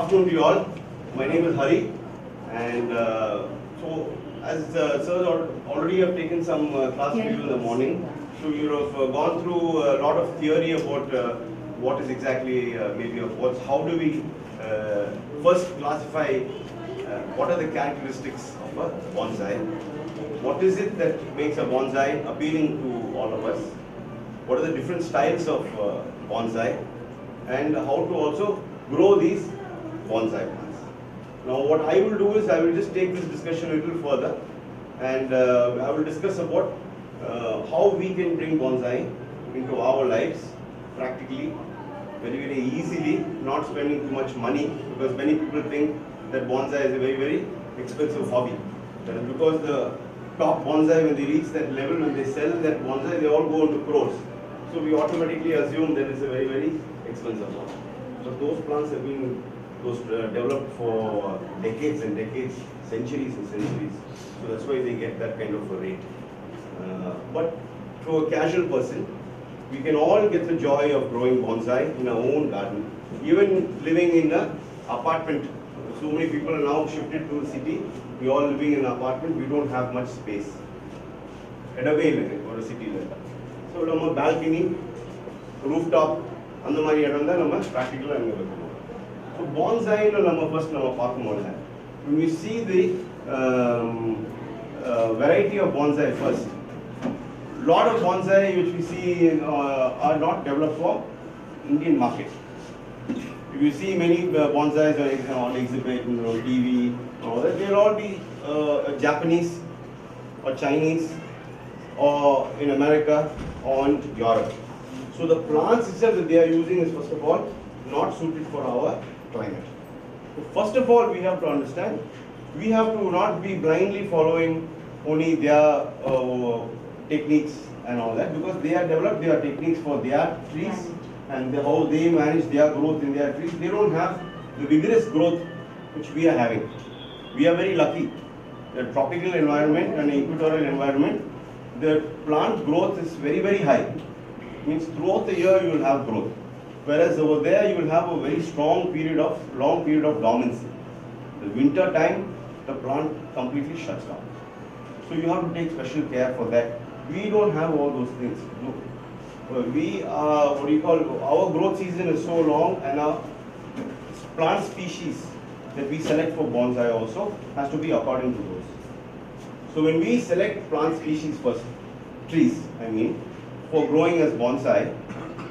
afternoon to you all. My name is Hari, and so as sirs already have taken some class with you in the morning, so you have gone through a lot of theory about what is exactly maybe of what. How do we first classify what are the characteristics of a bonsai? What is it that makes a bonsai appealing to all of us? What are the different styles of bonsai, and how to also grow these bonsai plants. Now what I will do is I will just take this discussion a little further, and I will discuss about how we can bring bonsai into our lives practically, very easily, not spending too much money, because many people think that bonsai is a very expensive hobby. That is because the top bonsai, when they reach that level, when they sell that bonsai, they all go into crores. So we automatically assume that it's a very expensive one. So those plants have been developed for decades and decades, centuries and centuries. So that's why they get that kind of a rate. But to a casual person, we can all get the joy of growing bonsai in our own garden. Even living in an apartment, so many people are now shifted to the city. We all living in an apartment, we don't have much space. At a way or a city level. So நம்ம balcony, rooftop, அந்த மாதிரி இடம் தான் நம்ம practically அங்க வைக்கணும். So bonsai நம்ம first நம்ம பார்க்கும்போது, when we see the variety of bonsai first, lot of bonsai which we see are not developed for Indian market. If you see many bonsais on exhibit, on TV, all that, they'll all be Japanese or Chinese or in America or in Europe. So the plants itself that they are using is first of all not suited for our climate. So first of all, we have to understand, we have to not be blindly following only their techniques and all that, because they have developed their techniques for their trees and how they manage their growth in their trees. They don't have the vigorous growth which we are having. We are very lucky. The tropical environment and equatorial environment, the plant growth is very high. Means throughout the year you will have growth. Whereas over there you will have a very long period of dormancy. The winter time, the plant completely shuts down. So you have to take special care for that. We don't have all those things. No. We are, our growth season is so long, and our plant species that we select for bonsai also has to be according to those. So when we select plant species first, trees, for growing as bonsai,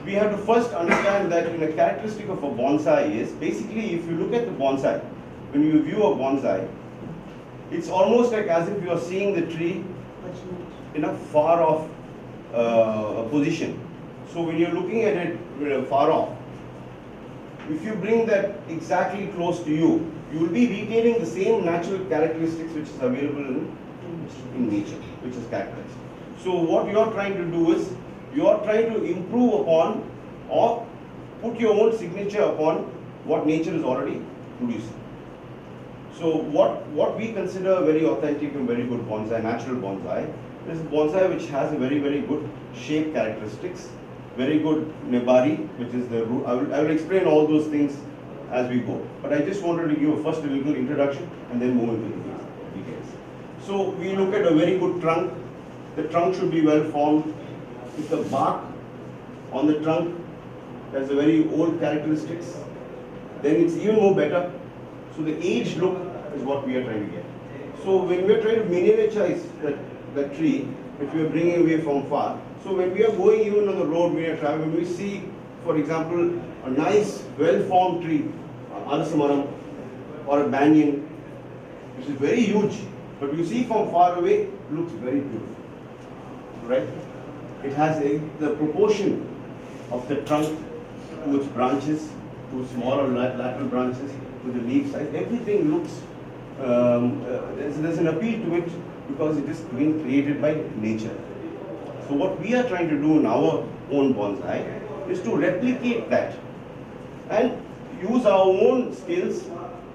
we have to first understand that a characteristic of a bonsai is, basically if you look at the bonsai, when you view a bonsai, it's almost like as if you are seeing the tree in a far off position. So when you're looking at it far off, if you bring that exactly close to you, you will be retaining the same natural characteristics which is available in nature, which is characterized. So what you are trying to do is, you are trying to improve upon or put your own signature upon what nature is already producing. So what we consider very authentic and very good bonsai, natural bonsai, is bonsai which has a very good shape characteristics, very good nebari, which is the root. I will explain all those things as we go. But I just wanted to give first a little introduction and then move into the details. So we look at a very good trunk. The trunk should be well formed. With the bark on the trunk has a very old characteristics. Then it's even more better. So the aged look is what we are trying to get. So when we are trying to miniaturize that tree, if we are bringing away from far, so when we are going even on the road, we are traveling, we see, for example, a nice, well-formed tree, Alasamaram or a banyan, which is very huge, but you see from far away, it looks very beautiful, right? It has the proportion of the trunk to its branches, to smaller lateral branches, to the leaf size, everything looks, there's an appeal to it because it is being created by nature. So what we are trying to do in our own bonsai is to replicate that and use our own skills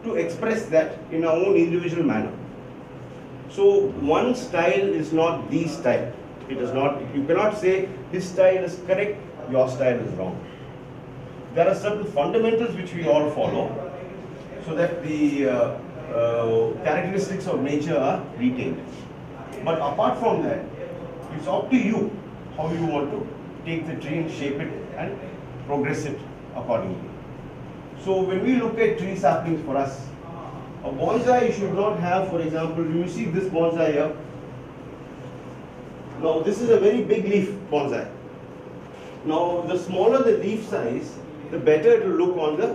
to express that in our own individual manner. So one style is not the style. It is not, you cannot say this style is correct, your style is wrong. There are certain fundamentals which we all follow, so that the characteristics of nature are retained. But apart from that, it's up to you how you want to take the tree and shape it and progress it accordingly. So when we look at tree saplings for us, a bonsai should not have, for example, you see this bonsai here. Now this is a very big leaf bonsai. Now the smaller the leaf size, the better it will look on the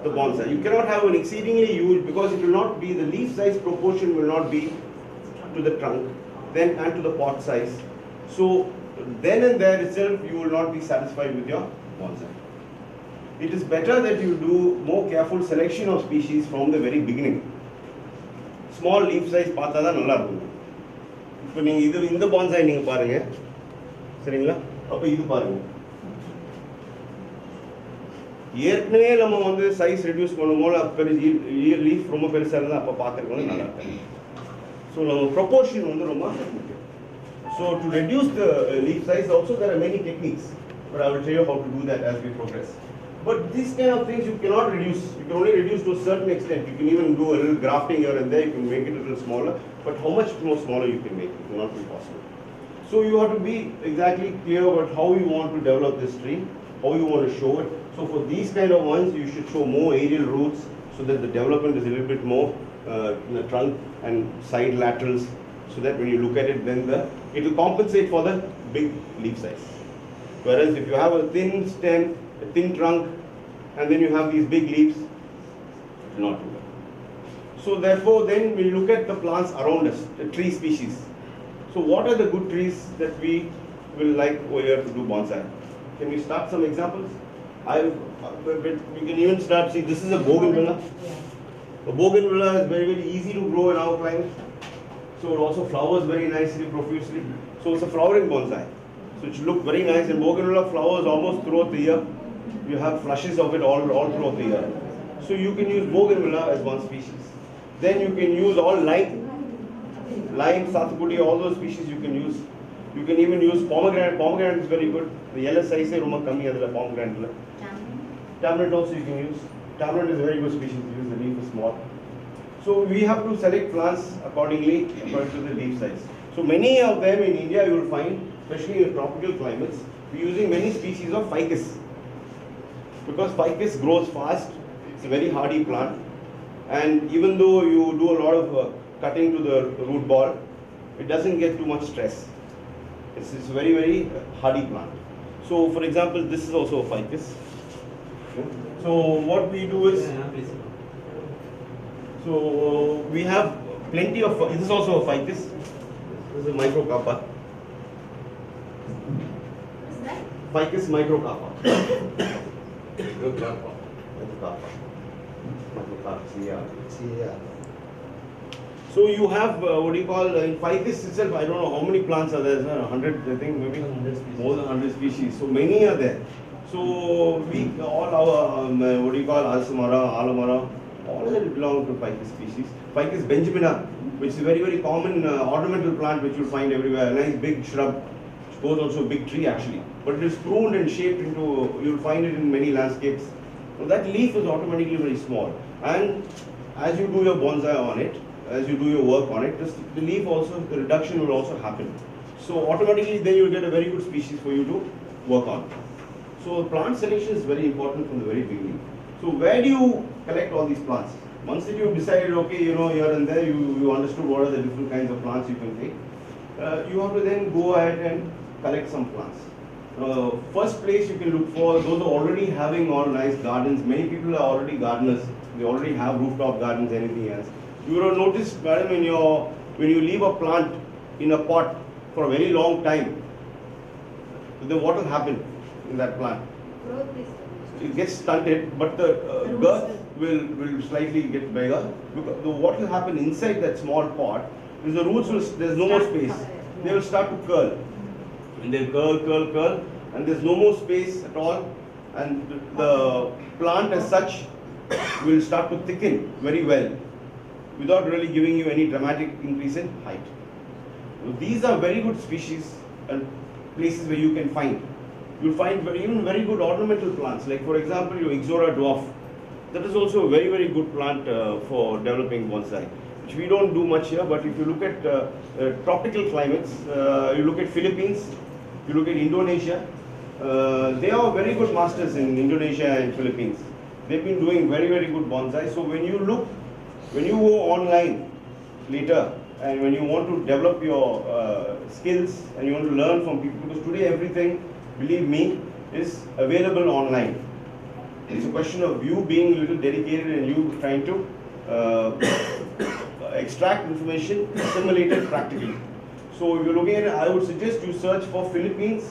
bonsai. You cannot have an exceedingly huge, because it will not be, the leaf size proportion will not be to the trunk then and to the pot size. So then and there itself you will not be satisfied with your bonsai. It is better that you do more careful selection of species from the very beginning. Small leaf size பார்த்தா தான் நல்லா இருக்கும். இப்போ நீங்க இது இந்த bonsai நீங்க பாருங்க. சரிங்களா? அப்ப இது பாருங்க. ஏற்கனவே நம்ம வந்து சைஸ் ரெடியூஸ் பண்ணும்போது பெரிய லீஃப் ரொம்ப பெருசா இருந்தா அப்ப பார்க்கறது நல்லா இருக்கும். So நம்ம proportion வந்து ரொம்ப முக்கியம். So to reduce the leaf size also there are many techniques, but I will show you how to do that as we progress. But these kind of things you cannot reduce. You can only reduce to a certain extent. You can even do a little grafting here and there. You can make it a little smaller. But how much more smaller you can make it will not be possible. So you have to be exactly clear about how you want to develop this tree, how you want to show it. So for these kind of ones, you should show more aerial roots so that the development is a little bit more in the trunk and side laterals, so that when you look at it, then it will compensate for the big leaf size. Whereas if you have a thin stem, a thin trunk, and then you have these big leaves, it will not do that. So therefore, then we look at the plants around us, the tree species. So what are the good trees that we will like over here to do bonsai? Can we start some examples? We can even start, see this is a bougainvillea. The bougainvillea is very, very easy to grow in our climate. So it also flowers very nicely, profusely. So it's a flowering bonsai. So it should look very nice, and bougainvillea flowers almost throughout the year. You have flushes of it all throughout the year. So you can use bougainvillea as one species. Then you can use all lime, sathapudi, all those species you can use. You can even use pomegranate. Pomegranate is very good. The yellow size is very pomegranate. Tamarind also you can use. Tamarind is a very good species to use. The leaf is small. So we have to select plants accordingly according to the leaf size. So many of them in India you will find, especially in tropical climates, we're using many species of ficus. Because ficus grows fast, it's a very hardy plant, and even though you do a lot of cutting to the root ball, it doesn't get too much stress. It's a very, very hardy plant. So for example, this is also a ficus. So what we do is, so we have plenty of, this is also a ficus, this is a microcarpa. What's that? Ficus microcarpa. So you have what do you call in ficus itself? I don't know how many plants are there. 100, I think maybe more than 100 species. So many are there. So we all our what do you call alsamara, alamara, all of them belong to ficus species. Ficus benjamina, which is a very, very common ornamental plant which you'll find everywhere. A nice big shrub, which goes also a big tree actually. But it is pruned and shaped into, you'll find it in many landscapes. So that leaf is automatically very small. And as you do your bonsai on it, as you do your work on it, the leaf also, the reduction will also happen. So automatically then you'll get a very good species for you to work on. So plant selection is very important from the very beginning. So where do you collect all these plants? Once that you've decided, okay, you know, here and there, you understood what are the different kinds of plants you can take, you have to then go ahead and collect some plants. First place you can look for those are already having all nice gardens. Many people are already gardeners. They already have rooftop gardens, anything else. You will have noticed, madam, when you leave a plant in a pot for a very long time, then what will happen in that plant? Growth is. It gets stunted, but the girth will slightly get bigger. Because what will happen inside that small pot is the roots will, there's no more space. They will start to curl. And they'll curl, and there's no more space at all. And the plant as such will start to thicken very well without really giving you any dramatic increase in height. So these are very good species and places where you can find. You'll find even very good ornamental plants, like for example your Ixora dwarf. That is also a very, very good plant for developing bonsai, which we don't do much here. But if you look at tropical climates, you look at Philippines, you look at Indonesia, they are very good masters in Indonesia and Philippines. They've been doing very, very good bonsai. So when you go online later, and when you want to develop your skills and you want to learn from people, because today everything, believe me, is available online. It's a question of you being a little dedicated and you trying to extract information, assimilate it practically. So if you're looking at it, I would suggest you search for Philippines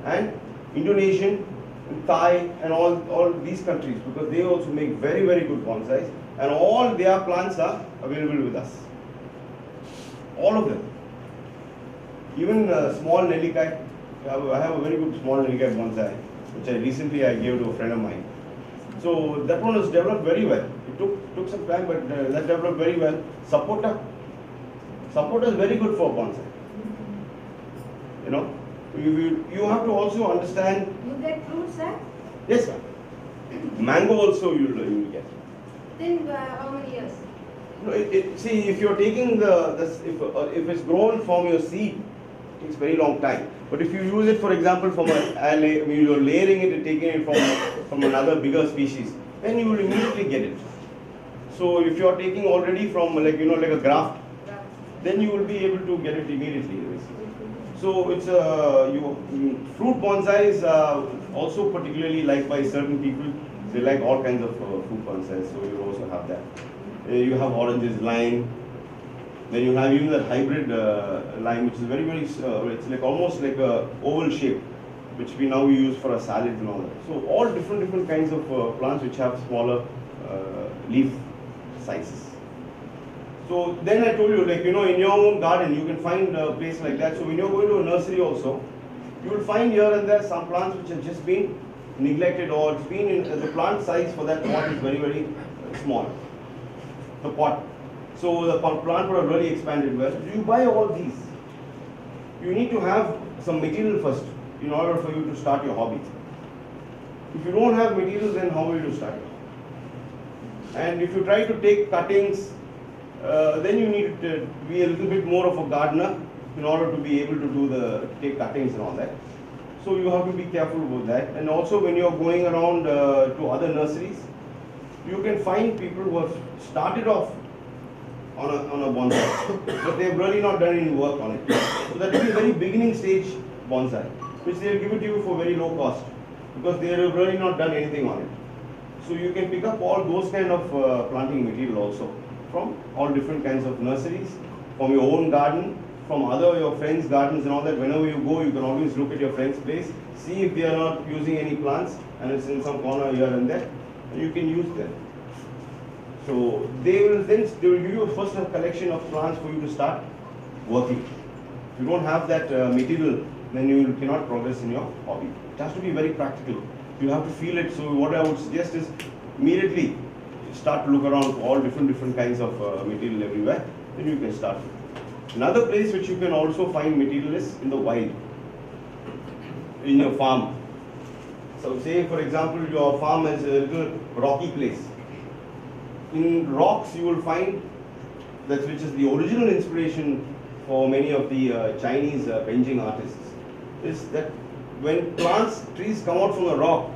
and Indonesian, and Thai, and all these countries, because they also make very, very good bonsais, and all their plants are available with us. All of them. Even small Nellikai. I have a very good small Nellikai bonsai, which I recently gave to a friend of mine. So that one was developed very well. It took some time, but that developed very well. Sapota. Sapota is very good for bonsai. You know, you have to also understand. You get fruits, sir? Yes, sir. Mango also you will get. Then how many years? No, see, if you're taking if it's grown from your seed, it takes very long time. But if you use it, for example, from you're layering it and taking it from another bigger species, then you will immediately get it. So if you're taking already from like a graft, then you will be able to get it immediately. So it's fruit bonsais also particularly liked by certain people. They like all kinds of fruit bonsais, so you also have that. You have oranges, lime. Then you have even that hybrid lime, which is very, very, it's like almost like a oval shape, which we now use for a salad and all that. So all different kinds of plants which have smaller leaf sizes. So then I told you, like, in your own garden, you can find a place like that. So when you're going to a nursery also, you will find here and there some plants which have just been neglected, or it's been in the plant size for that pot is very, very small. The pot. So the plant would have really expanded well. You buy all these. You need to have some material first in order for you to start your hobby. If you don't have material, then how will you start it? And if you try to take cuttings, then you need to be a little bit more of a gardener in order to be able to take cuttings and all that. So you have to be careful with that. And also when you are going around to other nurseries, you can find people who have started off on a bonsai, but they have really not done any work on it. So that will be a very beginning stage bonsai, which they will give it to you for very low cost, because they have really not done anything on it. So you can pick up all those kind of planting material also from all different kinds of nurseries, from your own garden, from your friends' gardens and all that. Whenever you go, you can always look at your friend's place, see if they are not using any plants, and it's in some corner here and there, and you can use them. So they will give you first a collection of plants for you to start working. If you don't have that material, then you cannot progress in your hobby. It has to be very practical. You have to feel it. So what I would suggest is immediately start to look around for all different kinds of material everywhere. Then you can start. Another place which you can also find material is in the wild, in your farm. So say for example your farm is a little rocky place. In rocks you will find that which is the original inspiration for many of the Chinese painting artists, is that when trees come out from the rock,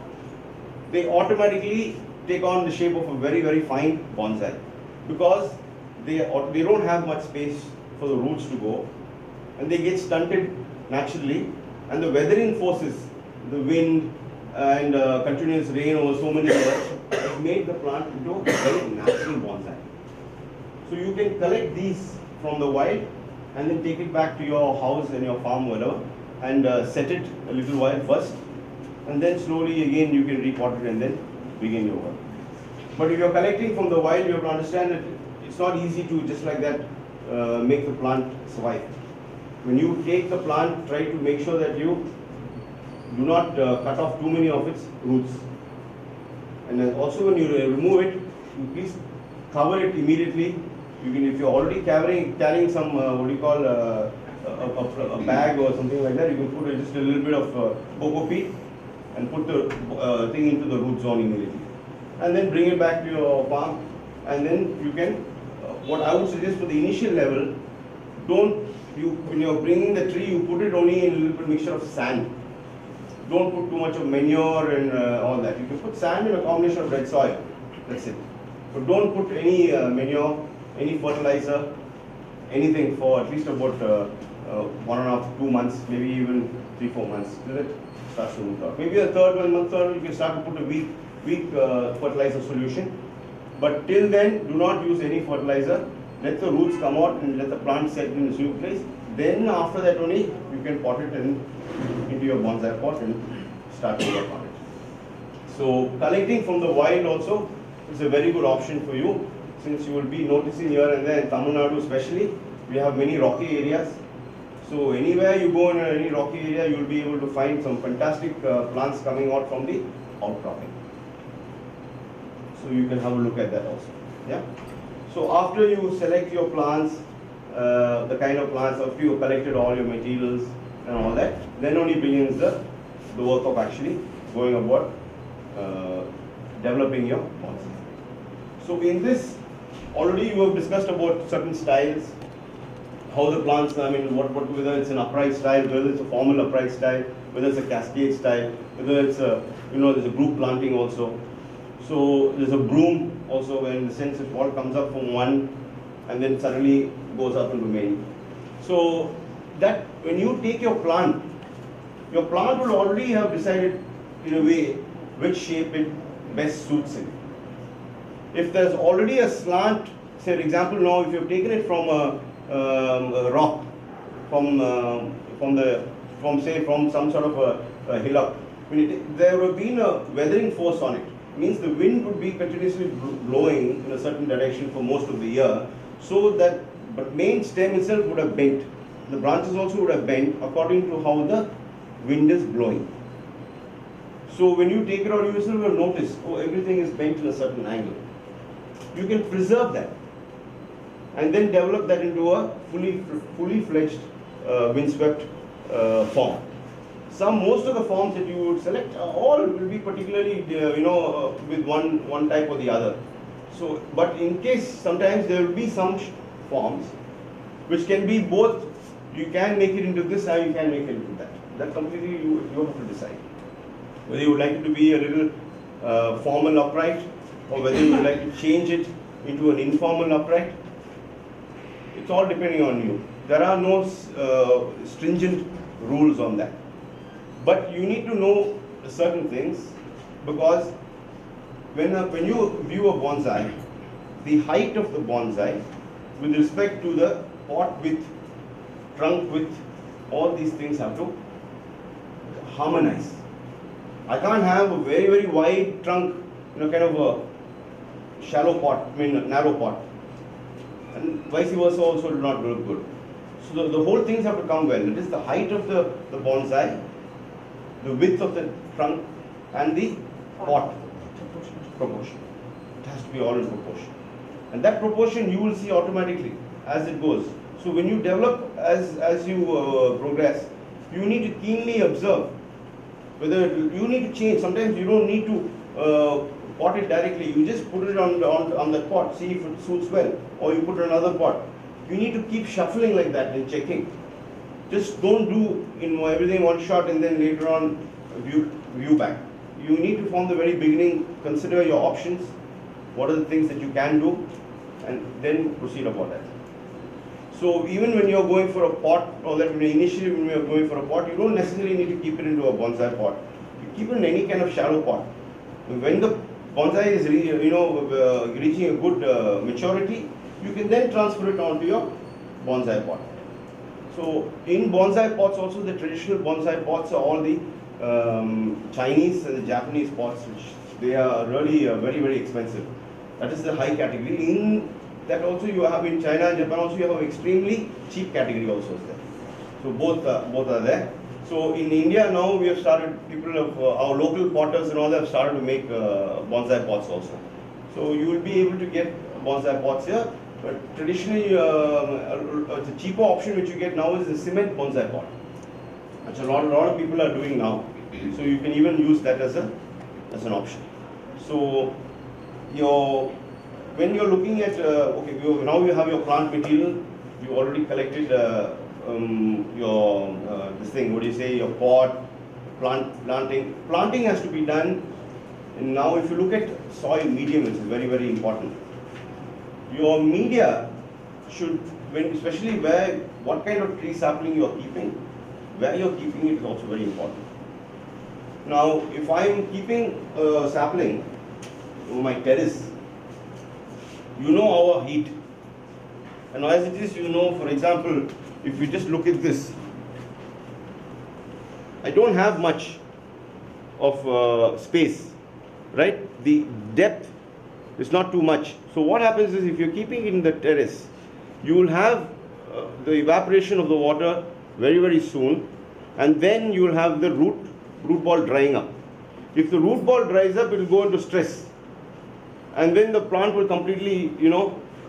they automatically take on the shape of a very, very fine bonsai, because they don't have much space for the roots to go, and they get stunted naturally, and the weathering forces, the wind and continuous rain over so many years has made the plant into a very natural bonsai. So you can collect these from the wild and then take it back to your house and your farm, whatever, and set it a little while first, and then slowly again you can repot it and then begin your work. But if you're collecting from the wild, you have to understand that it's not easy to just like that make the plant survive. When you take the plant, try to make sure that you do not cut off too many of its roots. And then also when you remove it, you please cover it immediately. You can, if you're already carrying some a bag or something like that, you can put just a little bit of cocoa peat and put the thing into the root zone immediately. and then bring it back to your farm, and then you can, what I would suggest for the initial level, when you're bringing the tree, you put it only in a little bit mixture of sand. Don't put too much of manure and all that. You can put sand in a combination of red soil, that's it. But don't put any manure, any fertilizer, anything for at least about 1.5 to 2 months, maybe even 3-4 months, till it starts to root out. Maybe the month third, you can start to put a weak fertilizer solution. But till then, do not use any fertilizer. Let the roots come out and let the plant set in its new place. Then after that only, you can pot it into your bonsai pot and start to work on it. So collecting from the wild also is a very good option for you, since you will be noticing here and there in Tamil Nadu especially, we have many rocky areas. So anywhere you go in any rocky area, you will be able to find some fantastic plants coming out from the outcropping. So you can have a look at that also. Yeah. So after you select your plants, the kind of plants, after you have collected all your materials and all that, then only begins the work of actually going about developing your bonsai. So in this, already you have discussed about certain styles, how the plants, I mean, whether it's an upright style, whether it's a formal upright style, whether it's a cascade style, whether it's a, there's a group planting also. So there's a broom also, where in the sense it all comes up from one and then suddenly goes up into many. So that when you take your plant will already have decided in a way which shape it best suits it. If there's already a slant, say for example now if you've taken it from a rock, from some sort of a hillock, there would have been a weathering force on it. Means the wind would be continuously blowing in a certain direction for most of the year, so that, but main stem itself would have bent. The branches also would have bent according to how the wind is blowing. So when you take it out, you will notice, everything is bent in a certain angle. You can preserve that and then develop that into a fully fledged windswept form. Most of the forms that you would select, all will be particularly, with one type or the other. So, but in case sometimes there will be some forms which can be both. You can make it into this, and you can make it into that. That completely you have to decide. Whether you would like it to be a little formal upright, or whether you would like to change it into an informal upright. It's all depending on you. There are no stringent rules on that. But you need to know certain things, because when you view a bonsai, the height of the bonsai with respect to the pot width, trunk width, all these things have to harmonize. I can't have a very, very wide trunk, kind of a shallow pot, a narrow pot. And vice versa also will not look good. So the whole things have to come well. It is the height of the bonsai, the width of the trunk, and the pot proportion. It has to be all in proportion. And that proportion you will see automatically as it goes. So when you develop, as you progress, you need to keenly observe whether you need to change. Sometimes you don't need to pot it directly. You just put it on the pot, see if it suits well, or you put another pot. You need to keep shuffling like that and checking. Just don't do everything one shot and then later on view back. You need to from the very beginning consider your options. What are the things that you can do, and then proceed about that. So even when you're going for a pot, or that initially when you're going for a pot, you don't necessarily need to keep it into a bonsai pot. You keep it in any kind of shallow pot. When the bonsai is reaching a good maturity, you can then transfer it onto your bonsai pot. So in bonsai pots also, the traditional bonsai pots are all the Chinese and the Japanese pots, which they are really very, very expensive. That is the high category. In that also you have in China and Japan also you have an extremely cheap category also there. So both are there. So in India now we have started, people of our local potters and all have started to make bonsai pots also. So you will be able to get bonsai pots here. But traditionally, the cheaper option which you get now is the cement bonsai pot, which a lot of people are doing now. So you can even use that as an option. So when you're looking at now you have your plant material. You already collected your this thing. What do you say? Your pot, planting. Planting has to be done. And now, if you look at soil medium, which is very, very important. Your media should, especially what kind of tree sapling you are keeping, where you are keeping it is also very important. Now, if I am keeping a sapling on my terrace, you know our heat. And as it is, for example, if you just look at this, I don't have much of space, right? The depth is not too much. So what happens is, if you're keeping it in the terrace, you will have the evaporation of the water very, very soon, and then you will have the root ball drying up. If the root ball dries up, it will go into stress, and then the plant will completely,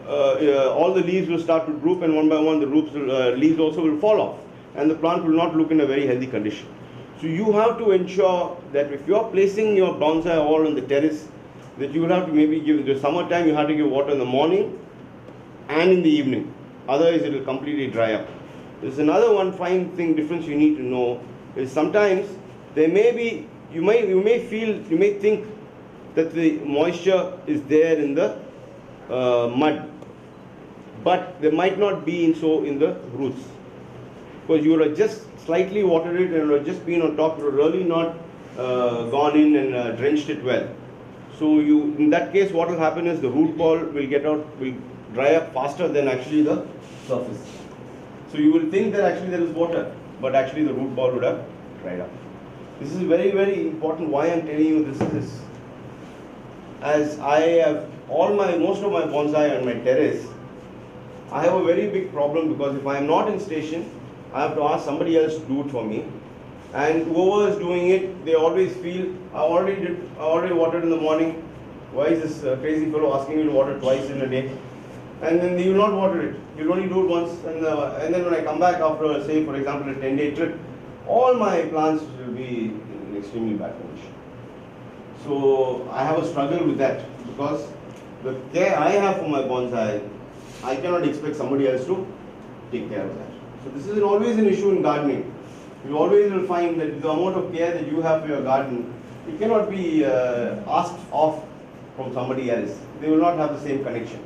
all the leaves will start to droop, and one by one the leaves also will fall off, and the plant will not look in a very healthy condition. So you have to ensure that if you are placing your bonsai all on the terrace, that you will have to maybe give, in the summertime you have to give water in the morning and in the evening, otherwise it will completely dry up. There's another one fine thing difference you need to know is sometimes there may be, you may think that the moisture is there in the mud, but there might not be in the roots, because you will have just slightly watered it and it will have just been on top, you will really not gone in and drenched it well. So in that case, what will happen is the root ball will dry up faster than actually the surface. So you will think that actually there is water, but actually the root ball would have dried up. This is very, very important. Why I'm telling you this is, as I have most of my bonsai on my terrace, I have a very big problem, because if I am not in station, I have to ask somebody else to do it for me. And whoever is doing it, they always feel, I already watered in the morning. Why is this crazy fellow asking me to water twice in a day? And then you will not water it. You will only do it once. And then when I come back after, say, for example, a 10-day trip, all my plants will be in extremely bad condition. So I have a struggle with that, because the care I have for my bonsai, I cannot expect somebody else to take care of that. So this is always an issue in gardening. You always will find that the amount of care that you have for your garden, it cannot be asked of from somebody else. They will not have the same connection.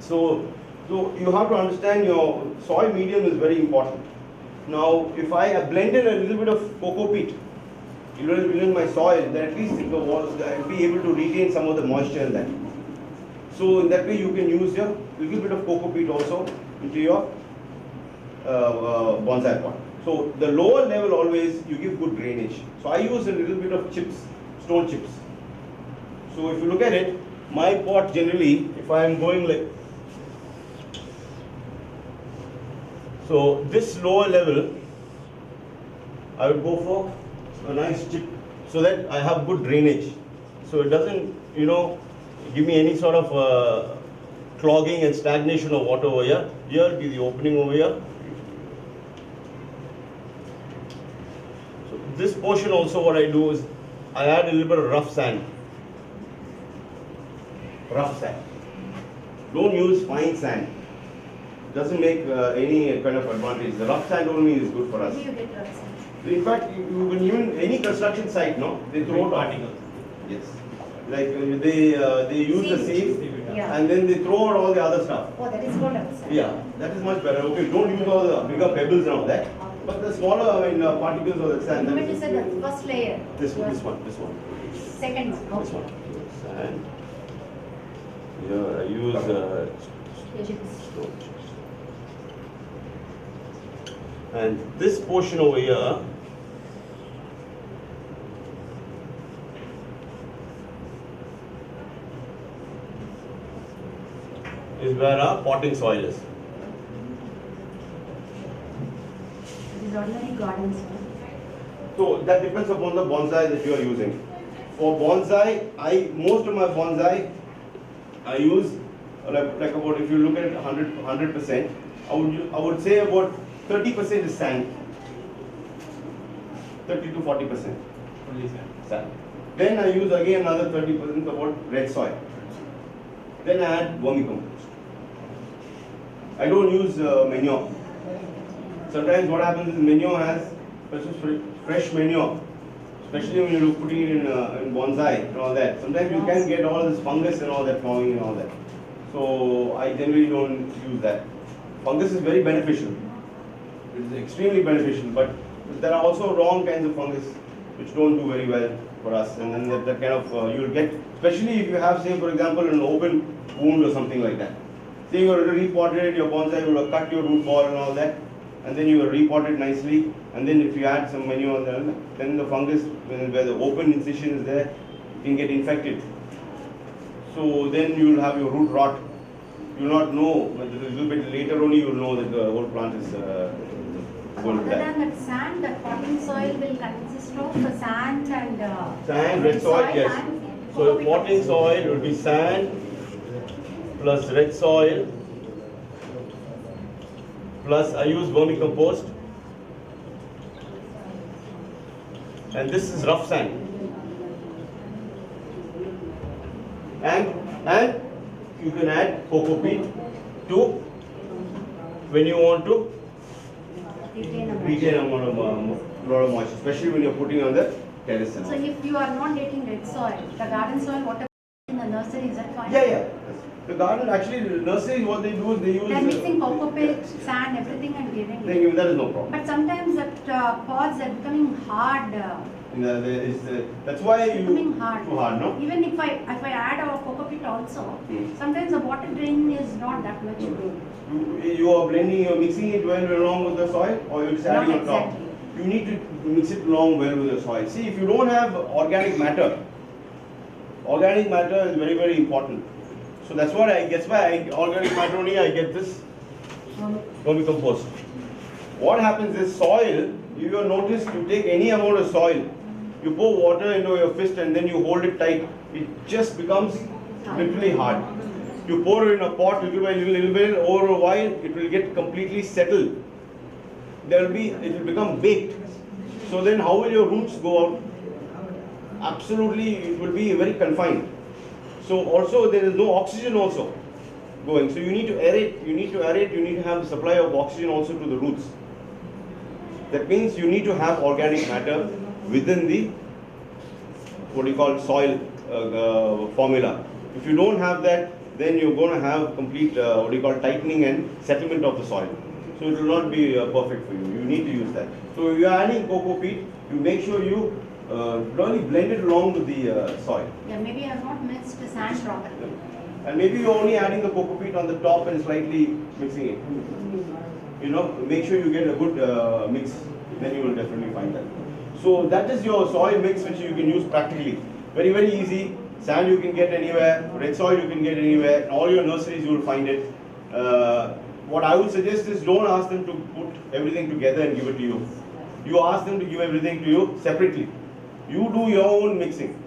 So you have to understand your soil medium is very important. Now, if I have blended a little bit of cocoa peat in my soil, then at least I will be able to retain some of the moisture in that. So in that way, you can use your little bit of cocoa peat also into your bonsai pot. So the lower level always you give good drainage. So I use a little bit of chips, stone chips. So if you look at it, my pot generally, if I am going like, so this lower level, I would go for a nice chip so that I have good drainage. So it doesn't, give me any sort of clogging and stagnation of water over here. Here be the opening over here. So this portion also, what I do is I add a little bit of rough sand. Rough sand. Don't use fine sand. Doesn't make any kind of advantage. The rough sand only is good for us. Where do you get rough sand? In fact, even any construction site, they throw particles. Yes. Like they use the sieve, and then they throw out all the other stuff. Oh, that is called rough sand. Yeah, that is much better. Okay, don't use all the bigger pebbles and all that. But the smaller particles of the sand. You meant to say the first layer. This one. Second one. This one. Sand. Here I use stone chips. And this portion over here, is where our potting soil is. It is ordinary garden soil. So that depends upon the bonsai that you are using. For bonsai, most of my bonsai, I use like about, if you look at 100%, I would say about 30% is sand. 30 to 40%. Only sand. Sand. Then I use again another 30% about red soil. Then I add vermicompost. I don't use manure. Sometimes what happens is manure has fresh manure, especially when you're putting it in bonsai and all that. Sometimes you can get all this fungus and all that forming and all that. So I generally don't use that. Fungus is very beneficial. It is extremely beneficial, but there are also wrong kinds of fungus which don't do very well for us, and then that kind of you'll get, especially if you have, say for example, an open wound or something like that. Say you have repotted your bonsai, you have cut your root ball and all that, and then you have repotted nicely, and then if you add some manure, then the fungus, where the open incision is there, you can get infected. So then you will have your root rot. You will not know, but a little bit later only you will know that the whole plant is going to Other die. than that sand, that potting soil will consist of the sand and Sand, red soil, yes. and So coco potting peats. soil will be sand plus red soil plus I use vermicompost, and this is rough sand. And you can add coco peat to when you want to Retain a retain a lot of moisture, especially when you're putting on the terrace and all. So if you are not getting red soil, the garden soil, whatever in the nursery, is that fine? Yeah. The garden, actually, the nursery, what they do is they use. They are mixing coco peat, sand, everything and giving it. That is no problem. But sometimes that pods are becoming hard. That's why you. Becoming hard. Too hard, no? Even if I add our coco peat also, Hmm. sometimes the water drain is not that much good. You are blending, you're mixing it well along with the soil, or you're just adding Not on top. exactly. You need to mix it along well with the soil. See, if you don't have organic matter is very, very important. So that's what organic matter only I get this vermicompost. What happens is soil, you have noticed, you take any amount of soil, you pour water into your fist and then you hold it tight, it just becomes literally hard. You pour it in a pot little by little bit, over a while it will get completely settled. It will become baked. So then how will your roots go out? Absolutely, it will be very confined. So also there is no oxygen also going. So you need to aerate, you need to have the supply of oxygen also to the roots. That means you need to have organic matter within the, what you call, soil formula. If you don't have that, then you're going to have complete, tightening and settlement of the soil. So it will not be perfect for you. You need to use that. So if you are adding coco peat, you make sure you really blend it along with the soil. Yeah, maybe I have not mixed the sand properly. And maybe you're only adding the coco peat on the top and slightly mixing it. Make sure you get a good mix, then you will definitely find that. So that is your soil mix which you can use practically. Very, very easy. Sand you can get anywhere, red soil you can get anywhere. In all your nurseries you will find it. What I would suggest is don't ask them to put everything together and give it to you. You ask them to give everything to you separately. You do your own mixing.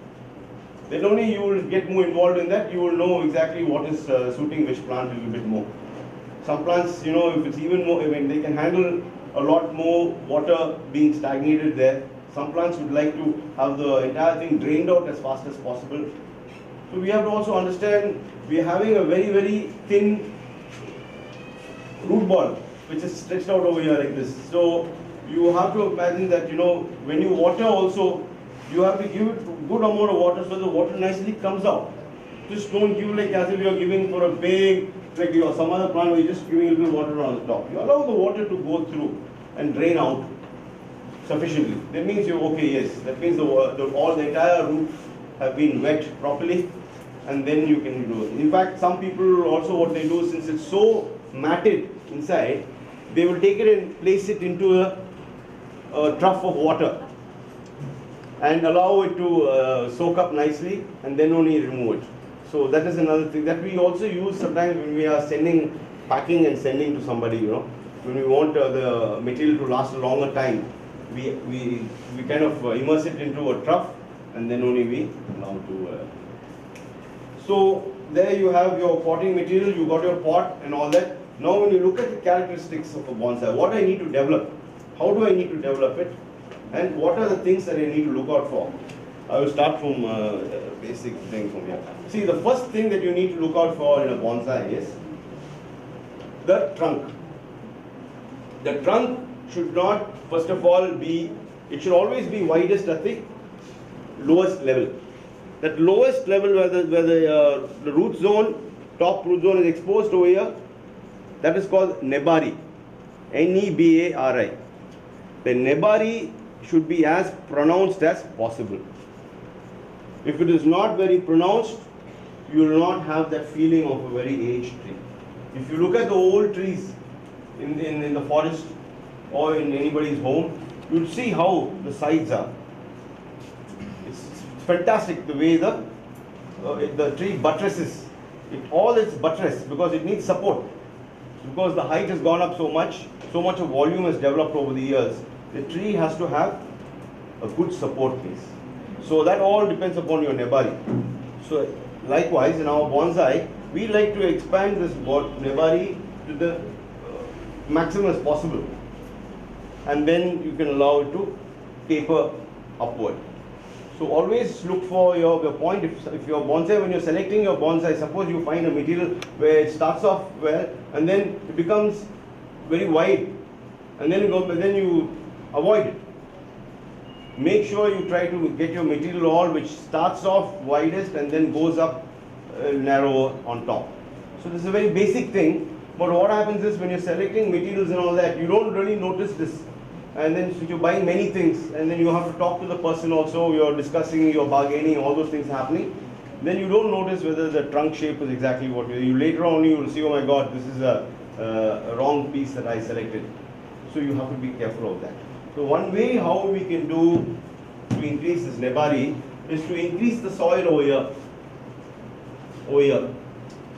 Then only you will get more involved in that. You will know exactly what is suiting which plant a little bit more. Some plants, if it's even more, they can handle a lot more water being stagnated there. Some plants would like to have the entire thing drained out as fast as possible. So we have to also understand we are having a very, very thin root ball which is stretched out over here like this. So you have to imagine that when you water also, you have to give it good amount of water so the water nicely comes out. Just don't give like as if you are giving for a big, like some other plant where you're just giving a little water on the top. You allow the water to go through and drain out sufficiently. That means you're okay, yes. That means all the entire roots have been wet properly, and then you can do it. In fact, some people also what they do, since it's so matted inside, they will take it and place it into a trough of water and allow it to soak up nicely, and then only remove it. So that is another thing that we also use sometimes when we are packing and sending to somebody, when we want the material to last a longer time, we kind of immerse it into a trough and then only we allow to. So there you have your potting material, you got your pot and all that. Now when you look at the characteristics of a bonsai, what I need to develop, how do I need to develop it, and what are the things that I need to look out for. I will start from basic thing from here. See, the first thing that you need to look out for in a bonsai is the trunk. The trunk should not, first of all, it should always be widest at the lowest level. That lowest level where the root zone, top root zone is exposed over here, that is called nebari. Nebari. The nebari should be as pronounced as possible. If it is not very pronounced, you will not have that feeling of a very aged tree. If you look at the old trees in the forest or in anybody's home, you will see how the sides are. It's fantastic the way the tree buttresses. All its buttress because it needs support. Because the height has gone up so much of volume has developed over the years. The tree has to have a good support base. So that all depends upon your nebari. So likewise in our bonsai, we like to expand this nebari to the maximum as possible. And then you can allow it to taper upward. So always look for your point. If your bonsai, when you're selecting your bonsai, suppose you find a material where it starts off well and then it becomes very wide and then you avoid it. Make sure you try to get your material all which starts off widest and then goes up narrow on top. So this is a very basic thing, but what happens is when you're selecting materials and all that, you don't really notice this. And then so you're buying many things and then you have to talk to the person also, you're discussing, you're bargaining, all those things happening. Then you don't notice whether the trunk shape is exactly what you later on you will see, oh my god, this is a wrong piece that I selected. So you have to be careful of that. So one way how we can do to increase this nebari is to increase the soil over here. Over here.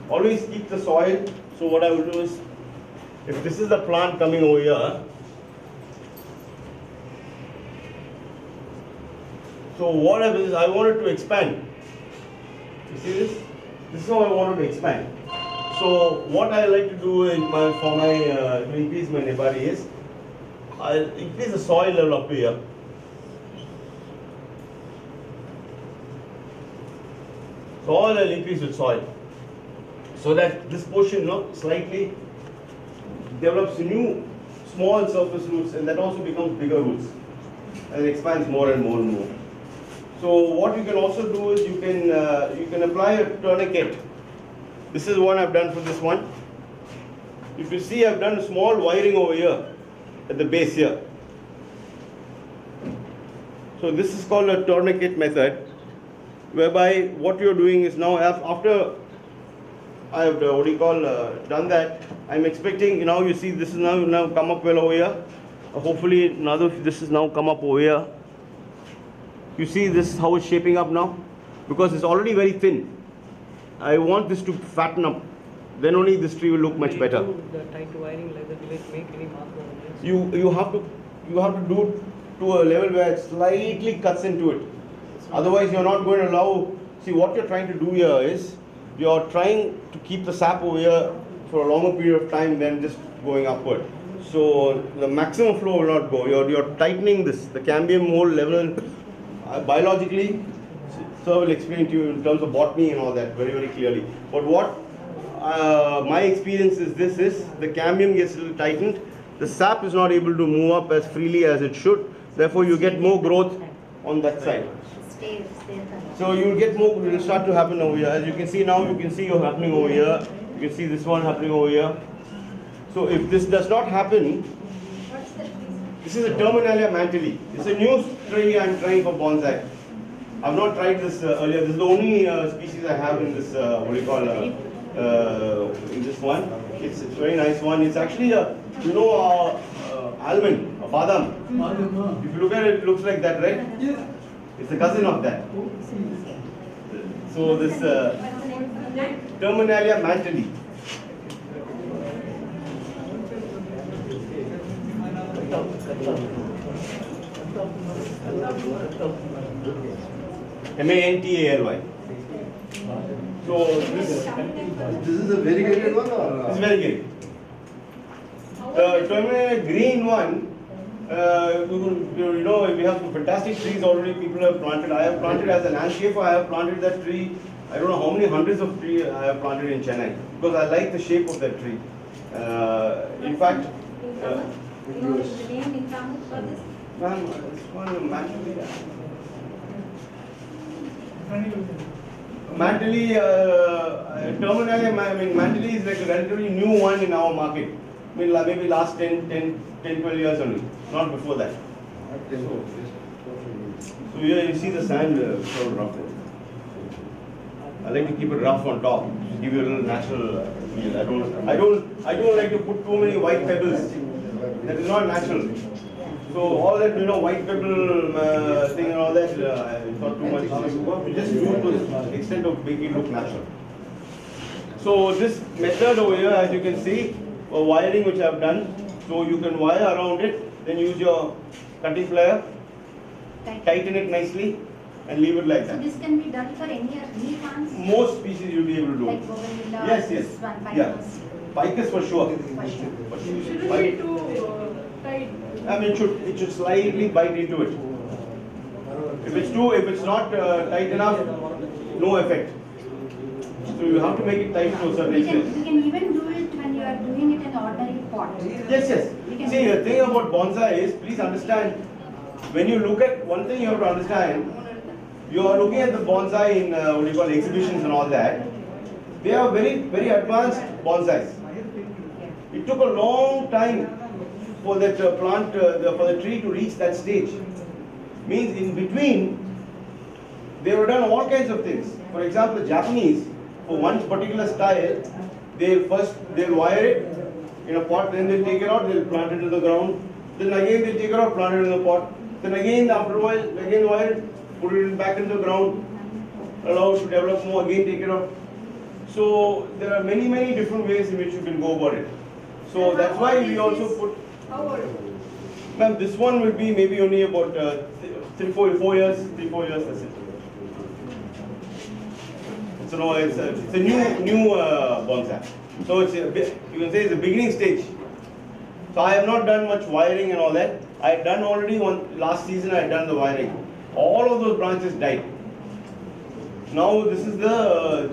Always keep the soil. So what I will do is, if this is the plant coming over here, so what I is I wanted to expand. You see this? This is how I wanted to expand. So what I like to do to increase my nebari is I'll increase the soil level up here. So all I'll increase with soil. So that this portion slightly develops new small surface roots and that also becomes bigger roots and expands more and more and more. So what you can also do is you can apply a tourniquet. This is one I've done for this one. If you see, I've done a small wiring over here at the base here. So this is called a tourniquet method, whereby what you're doing is now after I have done that, I'm expecting now you see this is now come up well over here. Hopefully this is now come up over here. You see this is how it's shaping up now, because it's already very thin. I want this to fatten up. Then only this tree will look much better. The tight wiring like that, will it make any mark over this? You have to do it to a level where it slightly cuts into it. Otherwise you're not going to allow. See, what you're trying to do here is you're trying to keep the sap over here for a longer period of time than just going upward. So the maximum flow will not go. You're tightening this. The cambium whole level biologically, sir will explain to you in terms of botany and all that very, very clearly. But what my experience is the cambium gets a little tightened. The sap is not able to move up as freely as it should. Therefore, you get more growth on that side. So you will get more. It will start to happen over here. As you can see now, you can see you're happening over here. You can see this one happening over here. So if this does not happen, this is a Terminalia manteli. It's a new tree I'm trying for bonsai. I've not tried this earlier. This is the only species I have in this in this one. It's a very nice one. It's actually almond, a badam. If you look at it, it looks like that, right? Yes. It's a cousin of that. So this Terminalia manteli. MANTALY. So this is a variegated one or? It's variegated. The Terminalia green one You know, we have some fantastic trees already. People have planted. I have planted as a landscaper. I have planted that tree. I don't know how many hundreds of trees I have planted in Chennai because I like the shape of that tree. In fact, You know the name in Tamil for this? ma'am, this one Mantili, terminally, I mean, Mantili is like a relatively new one in our market. I mean, maybe last 10, 12 years only, not before that. So here you see the sand so rough. I like to keep it rough on top, to give you a little natural feel. I don't like to put too many white pebbles. That is not natural. So all that, you know, white pebble thing and all that, it's not too much. We just do it to the extent of making it look natural. So this method over here, as you can see, wiring which I have done. So you can wire around it, then use your cutting plier, tighten it nicely, and leave it like So that. this can be done for any plants? Most species you'll be able to do. Like bougainvillea, Yes, this yes. one, Yeah. ficus. Ficus for sure. For sure. For sure. Shouldn't be too tight. I mean, it should slightly bite into it. If it's not tight enough, no effect. So you have to make it tight to a certain We extent. can even do it when you are doing it in ordinary pot. Yes, yes. We can See, do the it. thing about bonsai is, please understand, when you look at, one thing you have to understand, you are looking at the bonsai in, what do you call, exhibitions and all that. They are very, very advanced bonsais. It took a long time for that plant, for the tree to reach that stage. Means in between, they have done all kinds of things. For example, the Japanese, for one particular style, they'll wire it in a pot, then they'll take it out, they'll plant it in the ground, then again they'll take it out, plant it in the pot, then again after a while, again wire it, put it back in the ground, allow it to develop more, again take it out. So there are many, many different ways in which you can go about it. So that's why we also put. How old? Ma'am, this one will be maybe only about 4 years, that's it. So no, it's a new bonsai. So it's you can say it's a beginning stage. So I have not done much wiring and all that. I had done already last season. I had done the wiring. All of those branches died. Now this is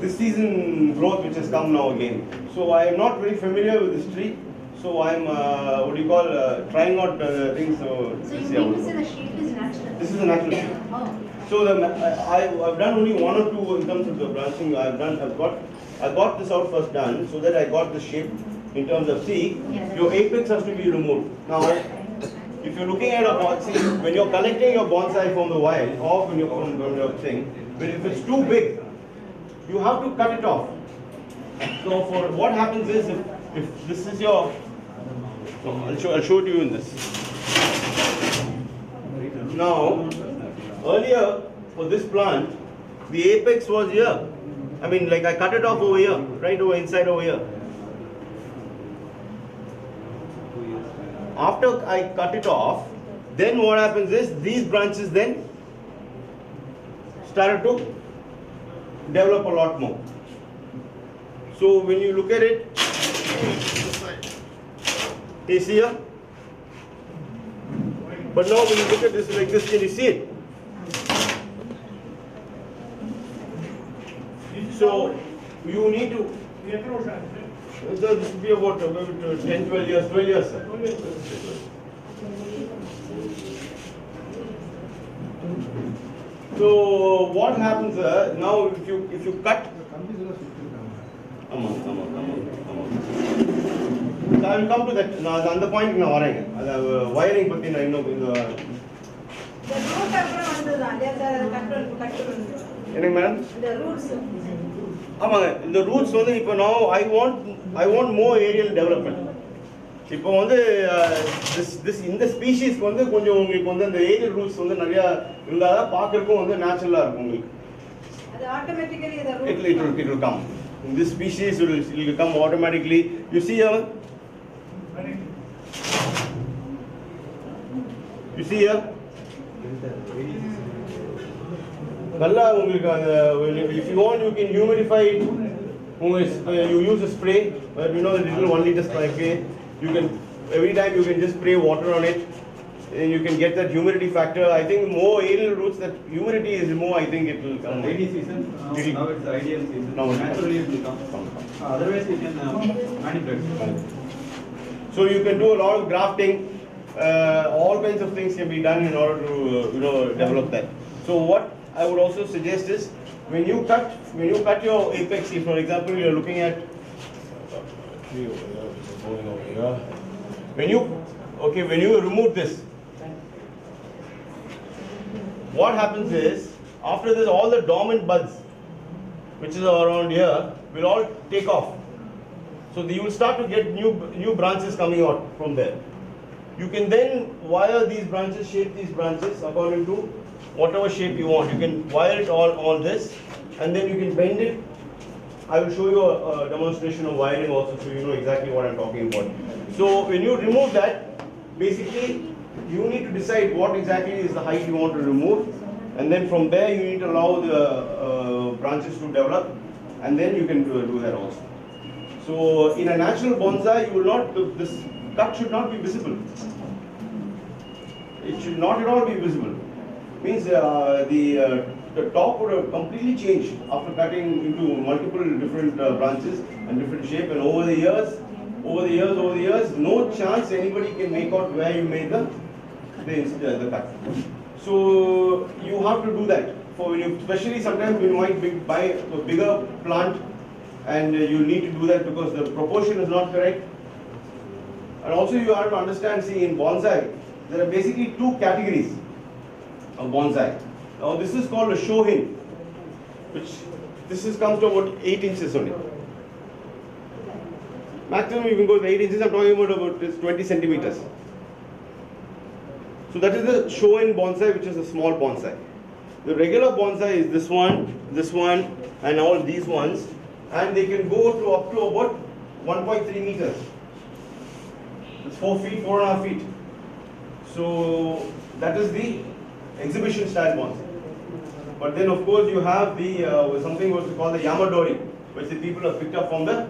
this season growth which has come now again. So I am not very familiar with this tree. So I am trying out things. So you mean to say the shape is natural? This is a natural shape. Oh. So I've done only 1 or 2 in terms of the branching. I got this out first done so that I got the shape in terms of your apex has to be removed. Now, if you're looking at a bonsai, when you're collecting your bonsai from the wild or from your thing, but if it's too big, you have to cut it off. So for what happens is if this is your, I'll show it to you in this. Now, earlier for this plant, the apex was here. I mean, like I cut it off over here, right over inside over here. After I cut it off, then what happens is these branches then started to develop a lot more. So when you look at it, you see here? But now when you look at this like this, can you see it? So you need to, this will be about 10, 12 years, 12 years, sir. So what happens now if you cut, So I will come to that. Now on the point now wiring பத்தி நான் இன்னும் இந்த The root அப்புறம் வந்துதான். என்னங்க madam? The roots. ஆமாங்க, இந்த roots வந்து இப்போ now I want more aerial development. இப்போ வந்து இந்த ஸ்பீஷீஸ்க்கு வந்து கொஞ்சம் உங்களுக்கு வந்து அந்த ஏரியல் ரூட்ஸ் வந்து நிறைய இருந்தால் தான் பார்க்கறதுக்கும் வந்து நேச்சுரலாக இருக்கும் உங்களுக்கு. அது automatically the root. It will come. In this species it will come automatically. You see here? You see here? நல்லா உங்களுக்கு if you want you can humidify it. You use a spray, but you know the little 1 liter spray. You can every time you can just spray water on it. And you can get that humidity factor. I think more aerial roots, that humidity is more, I think it will come. Rainy season, now it's the ideal season. Now it's- Naturally it will come. Otherwise you can manipulate. So you can do a lot of grafting, all kinds of things can be done in order to develop that. So what I would also suggest is when you cut your apex, if for example you are looking at when you remove this, what happens is after this all the dormant buds which is around here will all take off. So you will start to get new branches coming out from there. You can then wire these branches, shape these branches according to whatever shape you want. You can wire it all on this, and then you can bend it. I will show you a demonstration of wiring also, so you know exactly what I'm talking about. So when you remove that, basically you need to decide what exactly is the height you want to remove, and then from there you need to allow the branches to develop, and then you can do that also. So in a natural bonsai, you will not, this cut should not be visible. It should not at all be visible. Means the top would have completely changed after cutting into multiple different branches and different shape. And over the years, no chance anybody can make out where you made the cut. So you have to do that. For when you, especially sometimes you might buy a bigger plant, and you need to do that because the proportion is not correct. And also you have to understand, see, in bonsai, there are basically two categories of bonsai. Now this is called a shohin, which comes to about 8 inches only. Maximum you can go with 8 inches, I'm talking about this 20 centimeters. So that is the shohin bonsai, which is a small bonsai. The regular bonsai is this one, and all these ones. And they can go to up to about 1.3 meters. It's 4 feet, 4.5 feet. So that is the exhibition style bonsai. But then of course you have the something what we call the Yamadori, which the people have picked up from the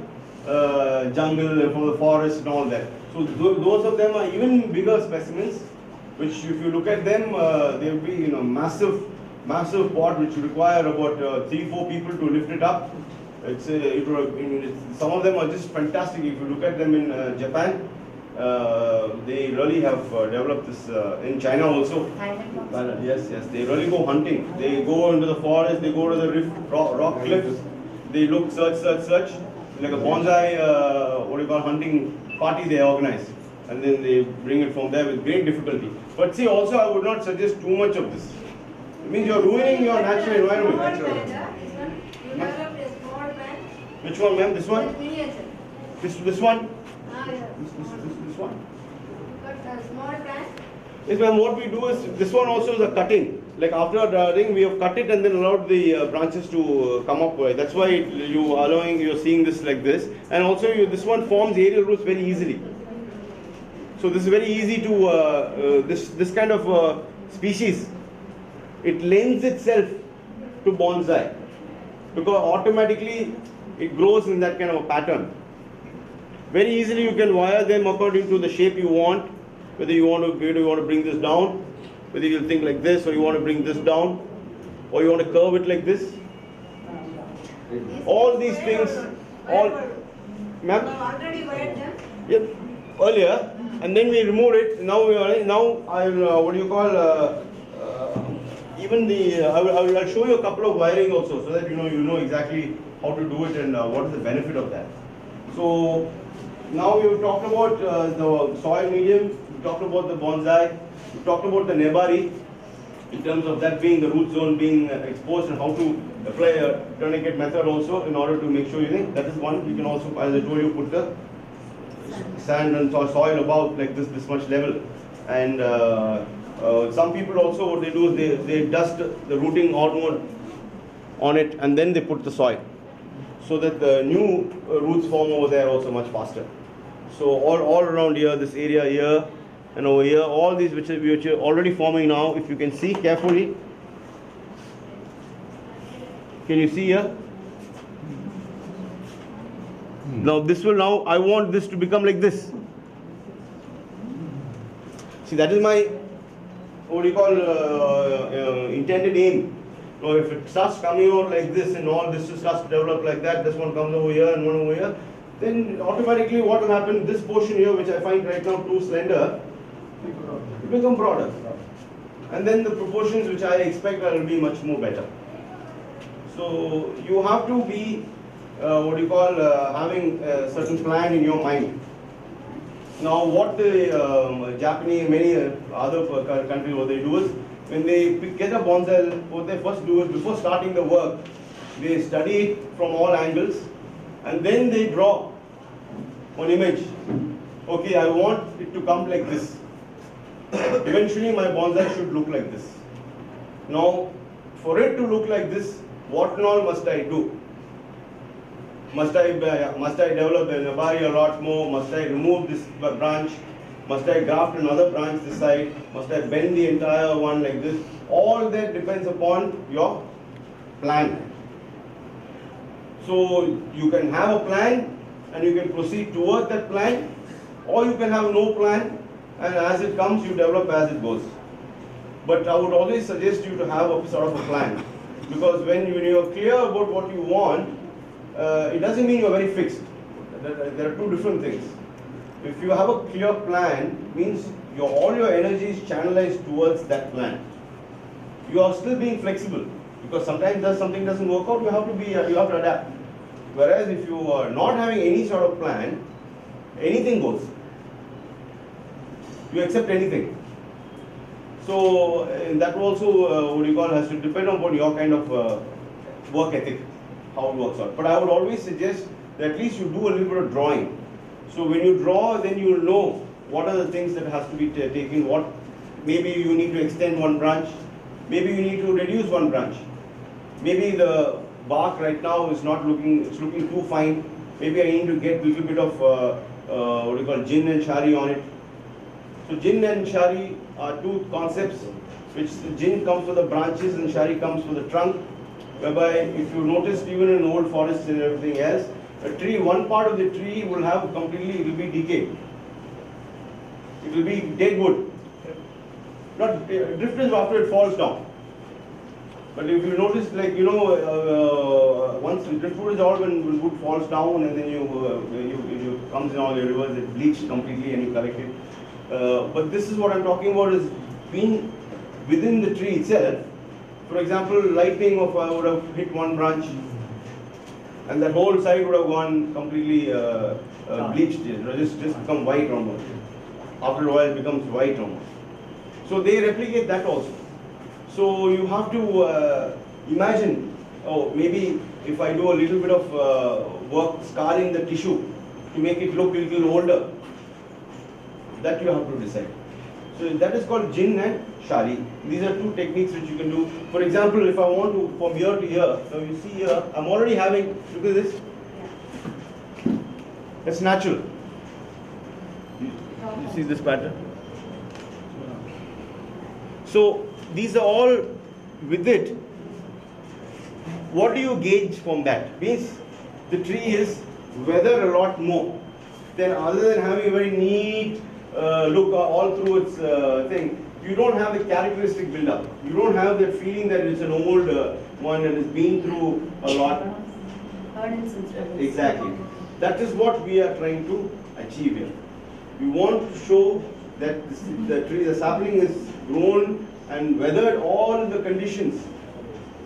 jungle and from the forest and all that. So those of them are even bigger specimens, which if you look at them, they will be massive pot which require about 3-4 people to lift it up. Some of them are just fantastic. If you look at them in Japan, they really have developed this in China also. Yes, they really go hunting. They go into the forest, they go to the rock cliffs, they look, search, like a bonsai, hunting party they organize. And then they bring it from there with great difficulty. But see, also I would not suggest too much of this. It means you're ruining your natural environment. You developed a small plant. Which one, ma'am? This one? Miniature. This one? Yeah. This one? But a small plant. Yes, ma'am. What we do is, this one also is a cutting. Like after the ring, we have cut it and then allowed the branches to come up. That's why you're seeing this like this. And also this one forms aerial roots very easily. So this is very easy to, this kind of species, it lends itself to bonsai. Because automatically it grows in that kind of a pattern. Very easily you can wire them according to the shape you want. Whether you want to bring this down, whether you'll think like this, or you want to bring this down, or you want to curve it like this. All these things, all, ma'am? Already wired them. Yeah, earlier, and then we removed it. Now I'll I'll show you a couple of wiring also, so that you know exactly how to do it and what is the benefit of that. So now we've talked about the soil medium, we talked about the bonsai, we talked about the nebari, in terms of that being the root zone being exposed, and how to apply a tourniquet method also in order to make sure that is one. You can also, as I told you, put the sand and soil above like this much level. And some people also, what they do is they dust the rooting hormone on it, and then they put the soil, so that the new roots form over there also much faster. So all around here, this area here and over here, all these which are already forming now, if you can see carefully. Can you see here? Now I want this to become like this. See, that is my what do you call, intended aim. So if it starts coming out like this and all this starts to develop like that, this one comes over here and one over here, then automatically what will happen, this portion here which I find right now too slender, it will become broader. And then the proportions which I expect will be much more better. So you have to be, having a certain plan in your mind. Now what the Japanese, many other countries, what they do is, when they get a bonsai, what they first do is, before starting the work, they study it from all angles and then they draw an image. Okay, I want it to come like this. Eventually my bonsai should look like this. Now, for it to look like this, what and all must I do? Must I develop the nabari a lot more? Must I remove this branch? Must I graft another branch this side? Must I bend the entire one like this? All that depends upon your plan. So you can have a plan and you can proceed towards that plan, or you can have no plan and as it comes you develop as it goes. But I would always suggest you to have a sort of a plan, because when you're clear about what you want, it doesn't mean you're very fixed. There are two different things. If you have a clear plan, means all your energy is channelized towards that plan. You are still being flexible, because sometimes something doesn't work out, you have to adapt. Whereas if you are not having any sort of plan, anything goes. You accept anything. So that also has to depend upon your kind of work ethic, how it works out. But I would always suggest that at least you do a little bit of drawing. So when you draw, then you will know what are the things that has to be taken. What maybe you need to extend one branch, maybe you need to reduce one branch. Maybe the bark right now is not looking, it's looking too fine. Maybe I need to get a little bit of jin and shari on it. So jin and shari are two concepts, which the jin comes for the branches and shari comes for the trunk. Whereby if you noticed even in old forests and everything else, a tree, one part of the tree will have completely, it will be decayed. It will be dead wood. Not drifters after it falls down. But if you notice, once the driftwood is all, when wood falls down and then you comes in all the rivers, it bleaches completely and you collect it. But this is what I'm talking about, is being within the tree itself. For example, lightning would have hit one branch and that whole side would have gone completely bleached, just become white almost. After a while it becomes white almost. So they replicate that also. So you have to imagine, maybe if I do a little bit of work scarring the tissue to make it look a little older, that you have to decide. So that is called jin and shari. These are two techniques which you can do. For example, if I want to, from here to here, now you see here, I'm already having, look at this. It's natural. You see this pattern? So these are all with it. What do you gauge from that? Means the tree is weathered a lot more. Then other than having a very neat look all through its thing, you don't have the characteristic build-up. You don't have that feeling that it's an old one and it's been through a lot. Exactly. That is what we are trying to achieve here. We want to show that the sapling is grown and weathered all the conditions.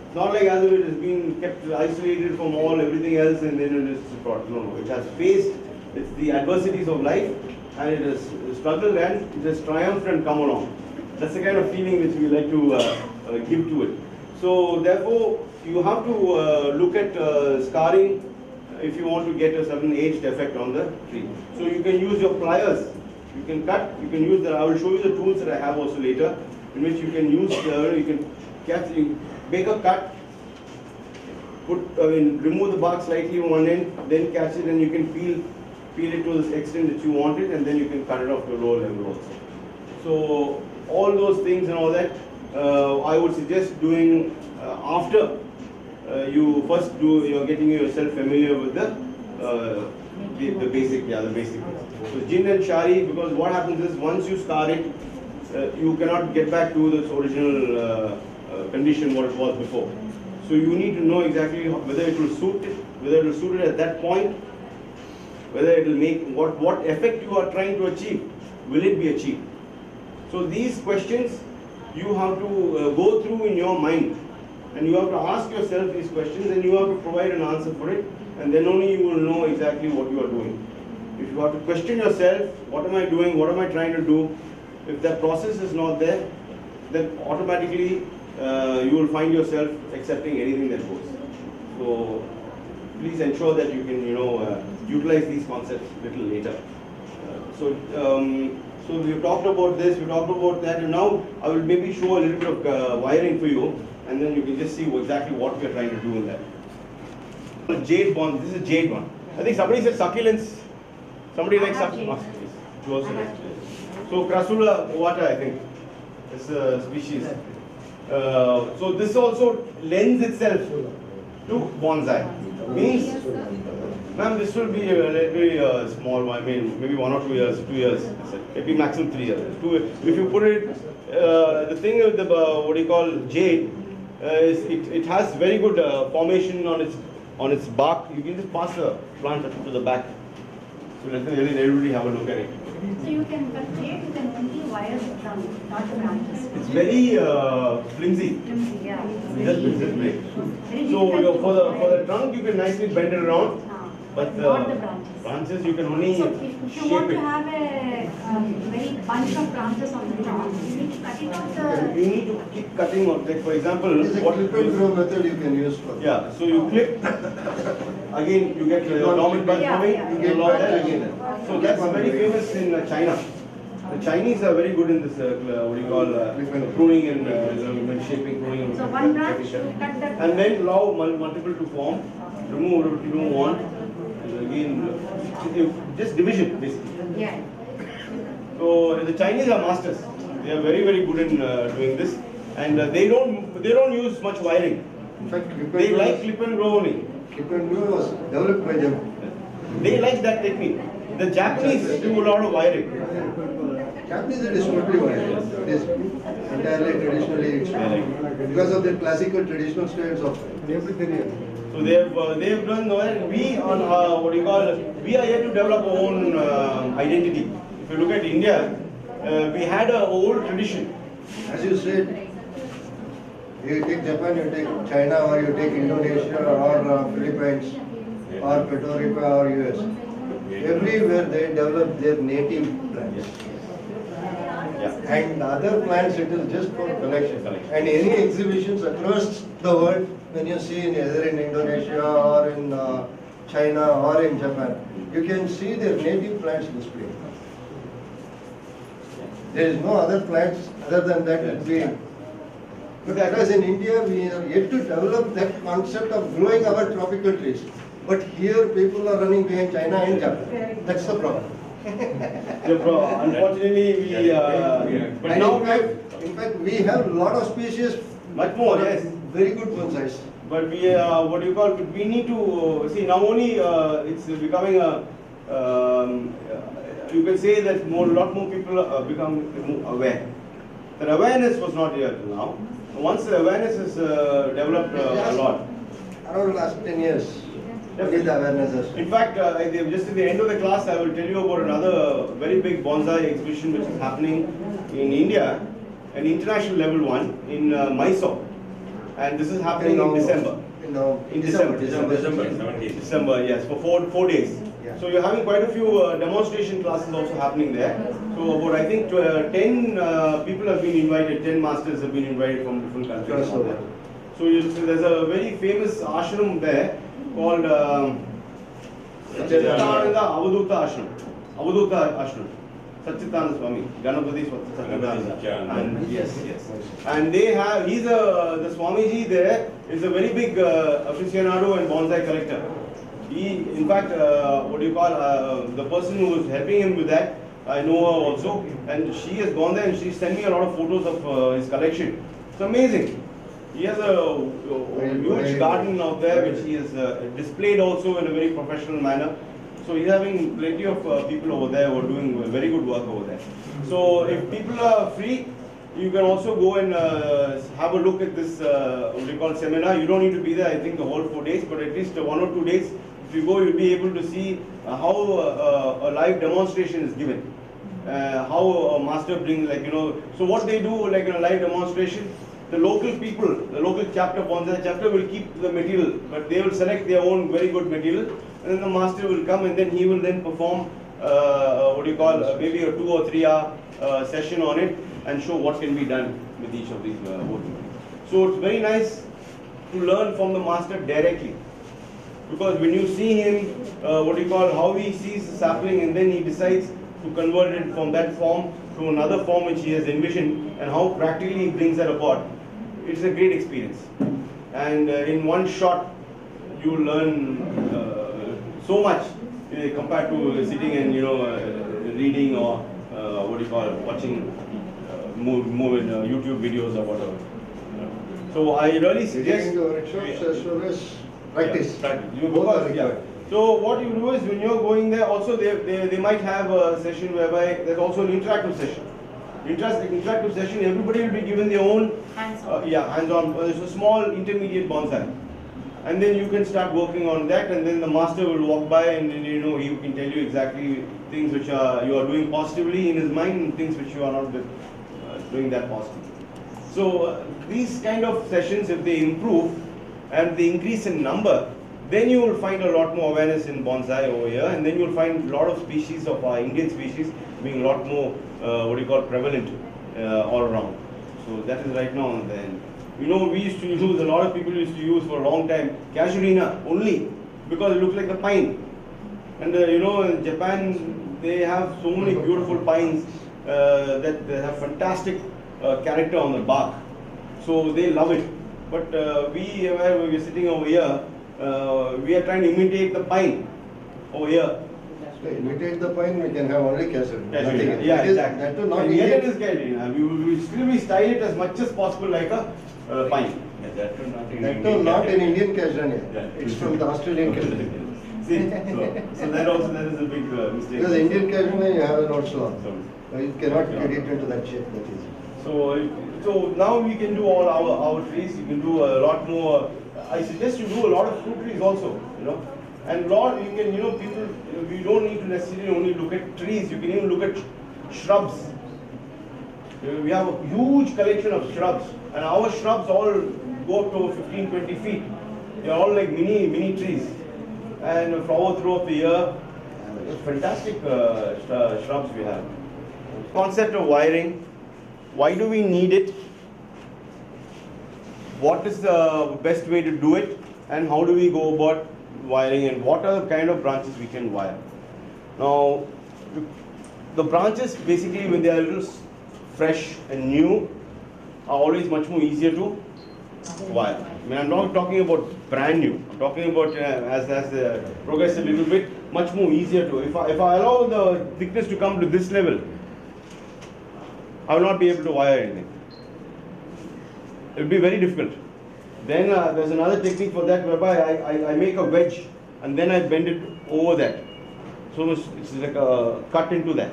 It's not like as if it has been kept isolated from everything else and then it is brought. No, it has faced the adversities of life and it has struggled and it has triumphed and come along. That's the kind of feeling which we like to give to it. So therefore, you have to look at scarring if you want to get a certain age defect on the tree. So you can use your pliers, you can cut, you can use I will show you the tools that I have also later, in which you can use, you can catch, make a cut, remove the bark slightly on one end, then catch it and you can peel it to the extent that you want it, and then you can cut it off to a lower level also. So all those things and all that, I would suggest doing after you first you're getting yourself familiar with the basic. So jin and shari, because what happens is once you scar it, you cannot get back to this original condition what it was before. So you need to know exactly whether it will suit it, whether it will suit it at that point, whether it will make what effect you are trying to achieve, will it be achieved? So these questions you have to go through in your mind, and you have to ask yourself these questions, and you have to provide an answer for it, and then only you will know exactly what you are doing. If you have to question yourself, what am I doing, what am I trying to do, if that process is not there, then automatically you will find yourself accepting anything that goes. So please ensure that you can, utilize these concepts a little later. So we've talked about this, we talked about that, and now I will maybe show a little bit of wiring for you, and then you can just see exactly what we are trying to do in that. Jade bond, this is jade one. I think somebody said succulents. Somebody likes succulents. So Crassula ovata, I think, is a species. So this also lends itself to bonsai. Means, ma'am, this will be a very small one. I mean, maybe 1 or 2 years, 2 years, maybe maximum 3 years. If you put it, the thing with the what do you call jade is it has very good formation on its bark. You can just pass the plant up to the back. So let everybody have a look at it. So you can cut jade, you can only wire the trunk, not the branches. It's very flimsy. Flimsy, yeah. Just this way. Very So difficult to for wire. the trunk you can nicely bend it around, but Not the branches. branches you can only So if you shape want to it. have a very bunch of branches on the top, you need to cut it out You need to keep cutting out. Like for example, It's a clip and grow method you can use for. yeah. So you clip. Again, you get dormant bud Yeah, coming. yeah. You You get get lot back there again. again. So that's very famous in China. The Chinese are very good in this, what do you call, pruning and shaping, pruning and So one branch, you cut that. and then allow multiple to form, remove one, and again, just division basically. Yeah. So the Chinese are masters. They are very good in doing this, and they don't use much wiring. In fact, They like clip and grow only. clip and grow was developed by them. They like that technique. The Japanese do a lot of wiring. Japanese it is totally wired. It is entirely traditionally because of the classical traditional styles of. So they have done well. We on what do you call? We are yet to develop our own identity. If you look at India, we had an old tradition. As you said, you take Japan, you take China, or you take Indonesia, or Philippines, or Puerto Rico, or US. Everywhere they develop their native plants. Yeah. And other plants, it is just for collection. And any exhibitions across the world, when you see either in Indonesia or in China or in Japan, you can see their native plants displayed. There is no other plants other than that will be. Because in India, we are yet to develop that concept of growing our tropical trees. But here, people are running behind China and Japan. That's the problem. Unfortunately, we. But And now in fact, we have a lot of species. much more. Yes. Very good bonsais. But we, what do you call? We need to see now. Only it's becoming a. You can say that lot more people become more aware. The awareness was not here till now. Once the awareness is developed a lot. Around last 10 years, with the awareness as well. In fact, just at the end of the class, I will tell you about another very big bonsai exhibition which is happening in India, an international level one in Mysore, and this is happening in December. In December, December, yes, for 4 days. Yeah. So you're having quite a few demonstration classes also happening there. So about I think 10 people have been invited, 10 masters have been invited from different countries. Sure, sure. So there's a very famous ashram there called Satchidananda Avaduta Ashram. Avaduta Ashram. Satchidananda Swami, Ganapati Satchidananda. And yes. And they have, the Swamiji there is a very big aficionado and bonsai collector. He, in fact, what do you call, the person who was helping him with that, I know her also, and she has gone there and she sent me a lot of photos of his collection. It's amazing. He has a huge garden out there which he has displayed also in a very professional manner. So he's having plenty of people over there who are doing very good work over there. So if people are free, you can also go and have a look at this what do you call seminar. You don't need to be there, I think, the whole 4 days, but at least 1 or 2 days. If you go, you'll be able to see how a live demonstration is given. How a master brings, like, you know, so what they do, like in a live demonstration, the local people, the local chapter, bonsai chapter will keep the material, but they will select their own very good material, and then the master will come and then he will then perform, what do you call, maybe a 2 or 3 hour session on it and show what can be done with each of these wood. So it's very nice to learn from the master directly. Because when you see him, what do you call, how he sees the sapling and then he decides to convert it from that form to another form which he has envisioned, and how practically he brings that about, it's a great experience. And in one shot, you learn so much compared to sitting and, you know, reading or what do you call, watching YouTube videos or whatever. So I really suggest Getting into workshops as well as practice. Yeah, practice. You Both are because, yeah. required. So what you do is when you're going there, also they might have a session whereby there's also an interactive session. Interactive session, everybody will be given their own Hands-on. hands-on. There's a small intermediate bonsai, and then you can start working on that, and then the master will walk by and then, you know, he can tell you exactly things which you are doing positively in his mind and things which you are not doing that positively. So these kind of sessions, if they improve and they increase in number, then you will find a lot more awareness in bonsai over here, and then you will find a lot of species of our Indian species being a lot more, what do you call, prevalent all around. So that is right now. Then, you know, we used to use, a lot of people used to use for a long time, casuarina only, because it looks like the pine. And you know, in Japan, they have so many beautiful pines that they have fantastic character on the bark. So they love it. But we are sitting over here, we are trying to imitate the pine over here. To imitate the pine, we can have only casuarina. Casuarina. Yeah, exactly. That too not And yet it Indian. is casuarina. We will still style it as much as possible like a pine. That too not in Indian casuarina. Yeah. It's from the Australian casuarina. See, so that also, that is a big mistake. Because Indian casuarina you have an also. So, You cannot get it into that shape, that is. So now we can do all our trees. You can do a lot more. I suggest you do a lot of fruit trees also. You know, and lot you can, you know, people. We don't need to necessarily only look at trees. You can even look at shrubs. We have a huge collection of shrubs, and our shrubs all go up to 15-20 feet. They are all like mini trees, and flower throughout the year. It's fantastic shrubs we have. Concept of wiring. Why do we need it? What is the best way to do it? And how do we go about wiring, and what are the kind of branches we can wire? Now, the branches basically, when they are a little fresh and new, are always much more easier to wire. I mean, I'm not talking about brand new. I'm talking about as they progress a little bit, much more easier to. If I allow the thickness to come to this level, I will not be able to wire anything. It will be very difficult. Then there's another technique for that whereby I make a wedge and then I bend it over that. So it's like a cut into that.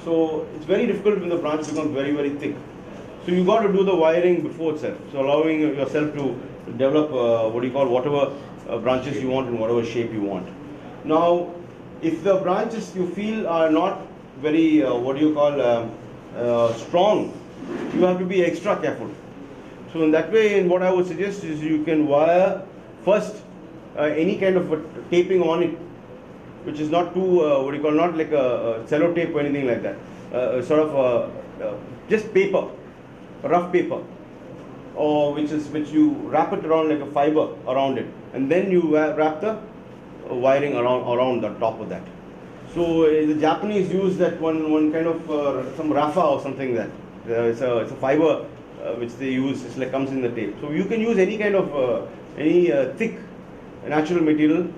So it's very difficult when the branch becomes very, very thick. So you got to do the wiring before itself. So allowing yourself to develop what do you call, whatever branches you want in whatever shape you want. Now, if the branches you feel are not very what do you call strong, you have to be extra careful. So in that way, what I would suggest is you can wire first any kind of a taping on it, which is not too what do you call, not like a cello tape or anything like that. Sort of just paper, rough paper, or which you wrap it around like a fiber around it, and then you wrap the wiring around the top of that. So the Japanese use that one kind of some rafa or something that it's a fiber which they use. It's like comes in the tape. So you can use any kind of any thick natural material.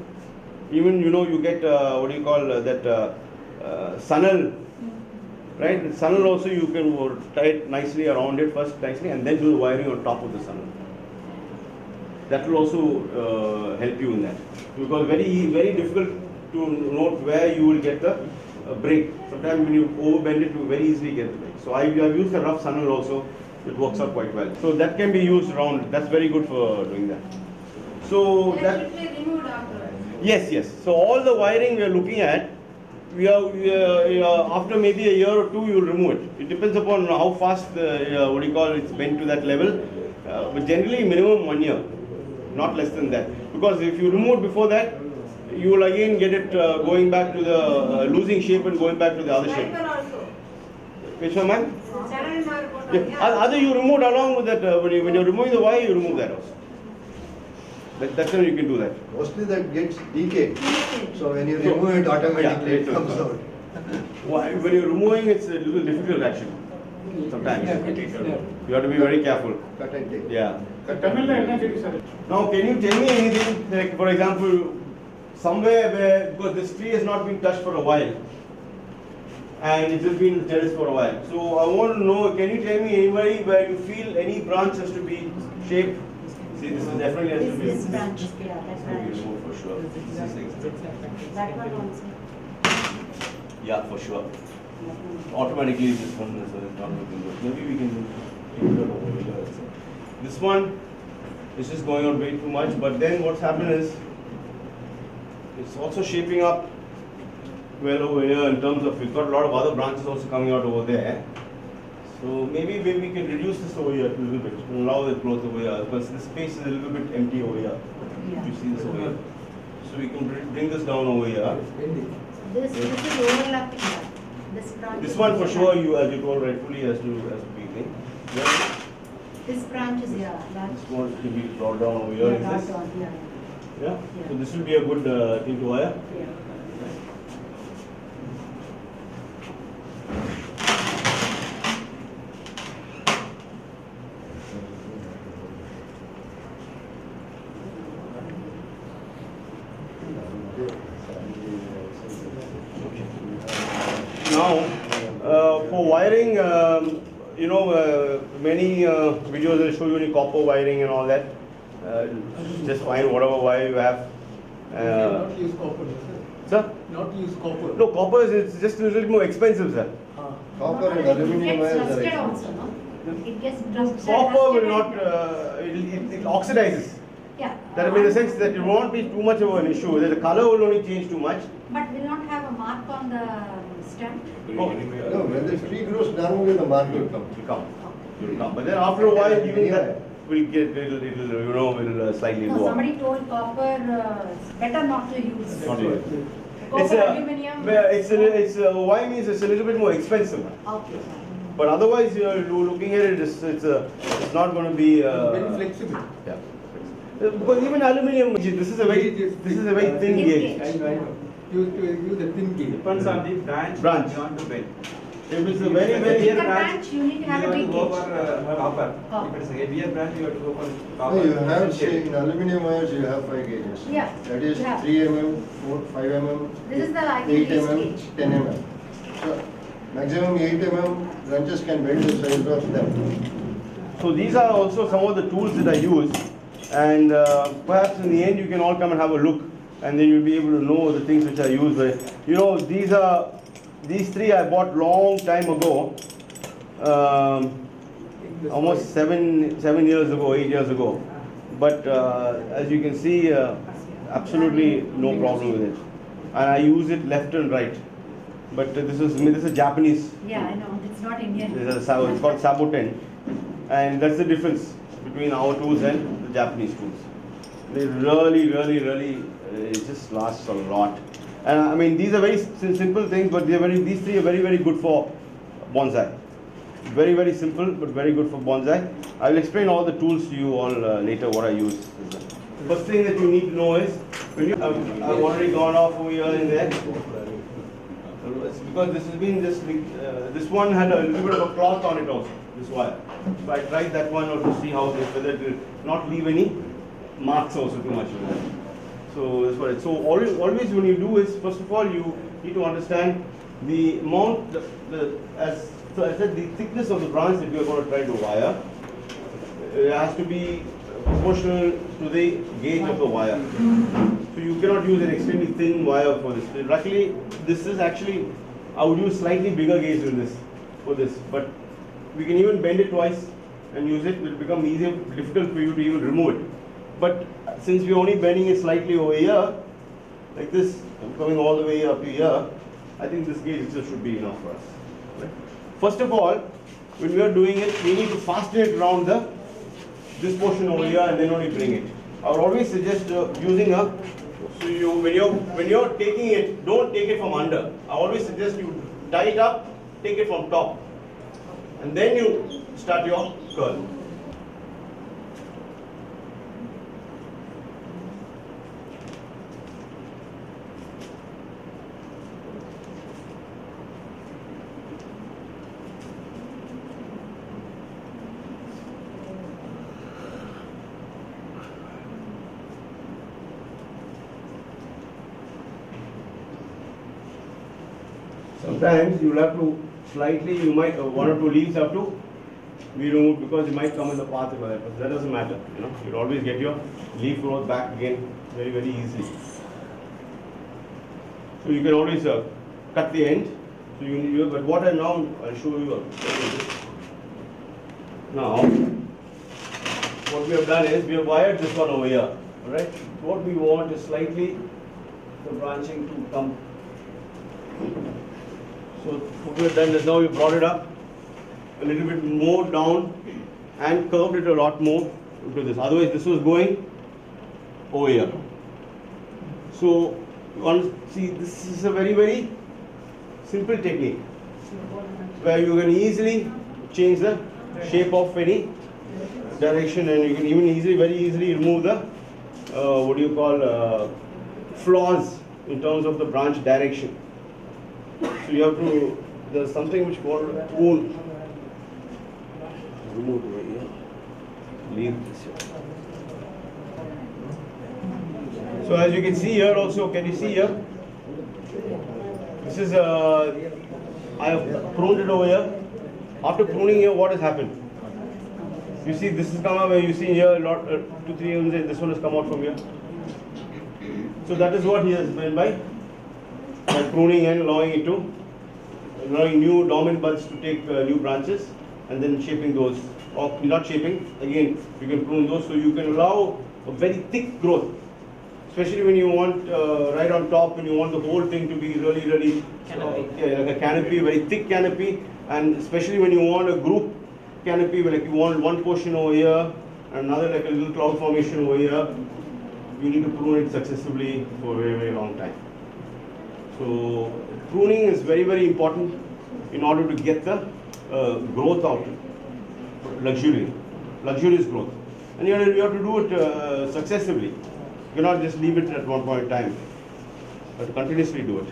Even you get what do you call that sunel, right? The sunel also you can tie it nicely around it first nicely, and then do the wiring on top of the sunel. That will also help you in that, because very difficult to note where you will get the break. Sometimes when you overbend it, you very easily get the break. So I've used a rough funnel also. It works out quite well. So that can be used around. That's very good for doing that. So That that. should be removed afterwards. Yes. So all the wiring we are looking at, we are after maybe a year or two you will remove it. It depends upon how fast it's bent to that level. But generally minimum 1 year, not less than that. Because if you remove it before that, you will again get it going back to the losing shape and going back to the other shape. Wiper also. Which one, ma'am? Channel mark. Yeah. Other you removed along with that. When you're removing the wire, you remove that also. That's when you can do that. Mostly that gets decayed. Decayed. So when you remove it, automatically Yeah, it comes out. When you're removing, it's a little difficult actually. Sometimes you have to be very careful. Cut and take. Yeah. Tamil என்ன கேட்டு sir? Now, can you tell me anything, like for example, somewhere where, because this tree has not been touched for a while, and it's just been terraced for a while. So I want to know, can you tell me anybody where you feel any branch has to be shaped? See, this is definitely has to be. This branch, yeah, that Has to be branch. removed for sure. That one also. Yeah, for sure. Automatically this one is not looking good. Maybe we can take it over here. This one is just going on way too much, but then what's happened is it's also shaping up well over here in terms of we've got a lot of other branches also coming out over there. So maybe we can reduce this over here a little bit and allow the growth over here because this space is a little bit empty over here. Yeah. You see this over here. So we can bring this down over here. This is overlapping. Yeah. This branch. This is one for sure, overlapping. you as you told rightfully has to be thing. Yeah. This branch is, yeah, that. This one can be brought down over here. Yeah, Is this? that one, yeah. Yeah. Yeah. So this will be a good thing to wire. Yeah. Now, for wiring, many videos will show you any copper wiring and all that. Just find whatever wire you have. Not use copper, Sir? not use copper. No, copper is just a little more expensive, sir. Copper and It aluminum gets wires are rusted expensive. also, no? It gets rusted. Copper will rusted not, and- it oxidizes. Yeah. That will be in the sense that it won't be too much of an issue. The color will only change too much. But will not have a mark on the stem? No, when the tree grows, normally the mark will come. It will come. It will come. But then after a while, even that will get, will slightly No, go up. somebody told copper, it's better not to use. Not yet. Copper, It's a, aluminum. why means it's a little bit more expensive. Okay. But otherwise, you're looking at it, it's not going to be. Very flexible. Yeah. Because even aluminium, this is a very thin Thin gauge. gauge. I know. Use a thin gauge. Depends on the branch. Branch. You want to bend. If it's a very, If very it's heavier a branch, branch, you need to You have a have to big go gauge. for copper. Copper. If it's a heavier branch, you have to go for copper. No, you have, say, in aluminum wires, you have 5 gauges. Yeah, That is you have. 3 mm, 4, 5 mm. This is the, I 8 think, least mm, gauge. 10 mm. So, maximum 8 mm branches can bend the size of them. so these are also some of the tools that I use. And perhaps in the end, you can all come and have a look. And then you'll be able to know the things which I use. These three I bought long time ago. Almost 7 years ago, 8 years ago. But as you can see, absolutely no problem with it. And I use it left and right. But this is Japanese. Yeah, I know, it's not Indian. It's called Saboten. And that's the difference between our tools and the Japanese tools. They really, it just lasts a lot. And I mean, these are very simple things, but these three are very good for bonsai. Very simple, but very good for bonsai. I will explain all the tools to you all later, what I use. First thing that you need to know is, I've already gone off over here and there. It's because this has been this one had a little bit of a cloth on it also, this wire. So I tried that one out to see how whether it will not leave any marks also too much with that. So that's what it. So always when you do is, first of all, you need to understand the amount, as I said, the thickness of the branch that you are going to try to wire. It has to be proportional to the gauge of the wire. So you cannot use an extremely thin wire for this. Luckily, this is actually, I would use slightly bigger gauge than this for this, but we can even bend it twice and use it. It will become easier, difficult for you to even remove it. But since we're only bending it slightly over here, like this, and coming all the way up to here, I think this gauge itself should be enough for us. Right? First of all, when we are doing it, we need to fasten it around this portion over here and then only bring it. I would always suggest using a, so you when you're taking it, don't take it from under. I always suggest you tie it up, take it from top, and then you start your curl. Sometimes you'll have to slightly, you might, one or two leaves have to be removed because it might come in the path of that, but that doesn't matter, you know. You'll always get your leaf growth back again very, very easily. So you can always cut the end. So but what I now, I'll show you. Now, what we have done is, we have wired this one over here, alright? What we want is slightly the branching to come. So what we have done is now we brought it up a little bit more down and curved it a lot more into this. Otherwise this was going over here. So you want to see, this is a very, very simple technique where you can easily change the shape of any direction, and you can even easily, very easily remove the what do you call flaws in terms of the branch direction. So you have to, there's something which called prune. Remove it right here. Leave this here. So as you can see here also, can you see here? This is, I have pruned it over here. After pruning here, what has happened? You see this has come out where you see here a lot, 2-3 inches, this one has come out from here. So that is what he has been by pruning and allowing new dormant buds to take new branches and then shaping those, or not shaping, again you can prune those, so you can allow a very thick growth, especially when you want right on top, when you want the whole thing to be really, really like a canopy, very thick canopy, and especially when you want a group canopy, like you want one portion over here and another like a little cloud formation over here, you need to prune it successively for a very, very long time. So pruning is very, very important in order to get the growth out, luxurious growth. And you have to do it successively. You cannot just leave it at one point in time, but continuously do it.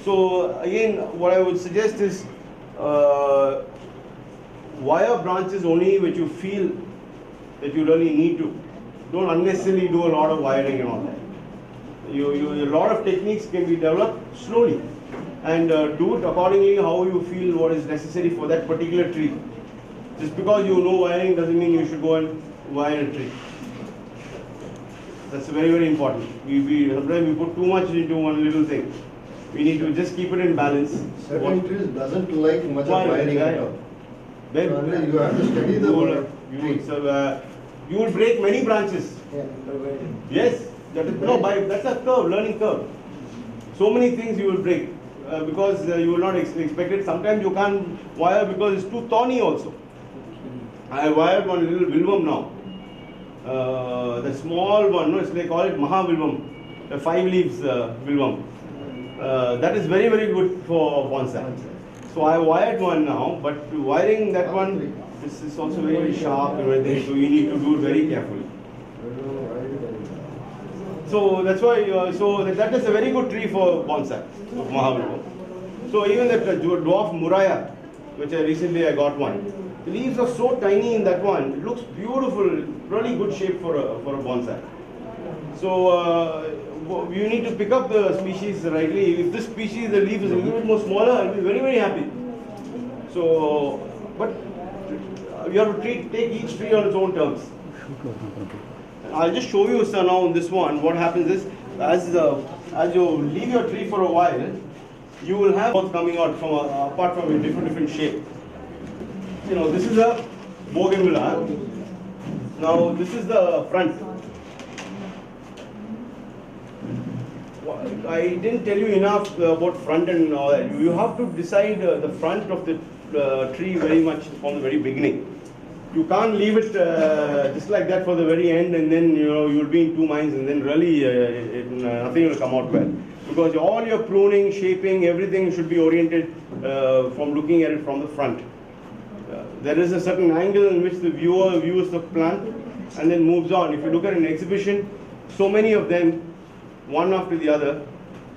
So again, what I would suggest is wire branches only which you feel that you really need to. Don't unnecessarily do a lot of wiring and all that. A lot of techniques can be developed slowly and do it accordingly how you feel what is necessary for that particular tree. Just because you know wiring doesn't mean you should go and wire a tree. That's very, very important. Sometimes we put too much into one little thing. We need to just keep it in balance. Certain trees doesn't like much of wiring at all. Then So unless you have to study the tree. you will break many branches. Yeah. Yes, that's a curve, learning curve. So many things you will break because you will not expect it. Sometimes you can't wire because it's too thorny also. I wired one little vilvum now. The small one, they call it Mahavilvum, the 5 leaves vilvum. That is very, very good for bonsai. So I wired one now, but wiring that one, this is also very, very sharp and everything, so you need to do it very carefully. So that's why, that is a very good tree for bonsai, of Mahavilvum. So even that dwarf Muraya, which I got one, the leaves are so tiny in that one, it looks beautiful, really good shape for a bonsai. So you need to pick up the species rightly. If this species, the leaf is a little bit more smaller, I'll be very, very happy. So, but you have to take each tree on its own terms. I'll just show you, sir, now in this one, what happens is, as you leave your tree for a while, you will have both coming out from apart from a different shape. You know, this is a bougainvillea. Now this is the front. I didn't tell you enough about front and all that. You have to decide the front of the tree very much from the very beginning. You can't leave it just like that for the very end, and then you'll be in two minds, and then really nothing will come out well. Because all your pruning, shaping, everything should be oriented from looking at it from the front. There is a certain angle in which the viewer views the plant and then moves on. If you look at an exhibition, so many of them, one after the other.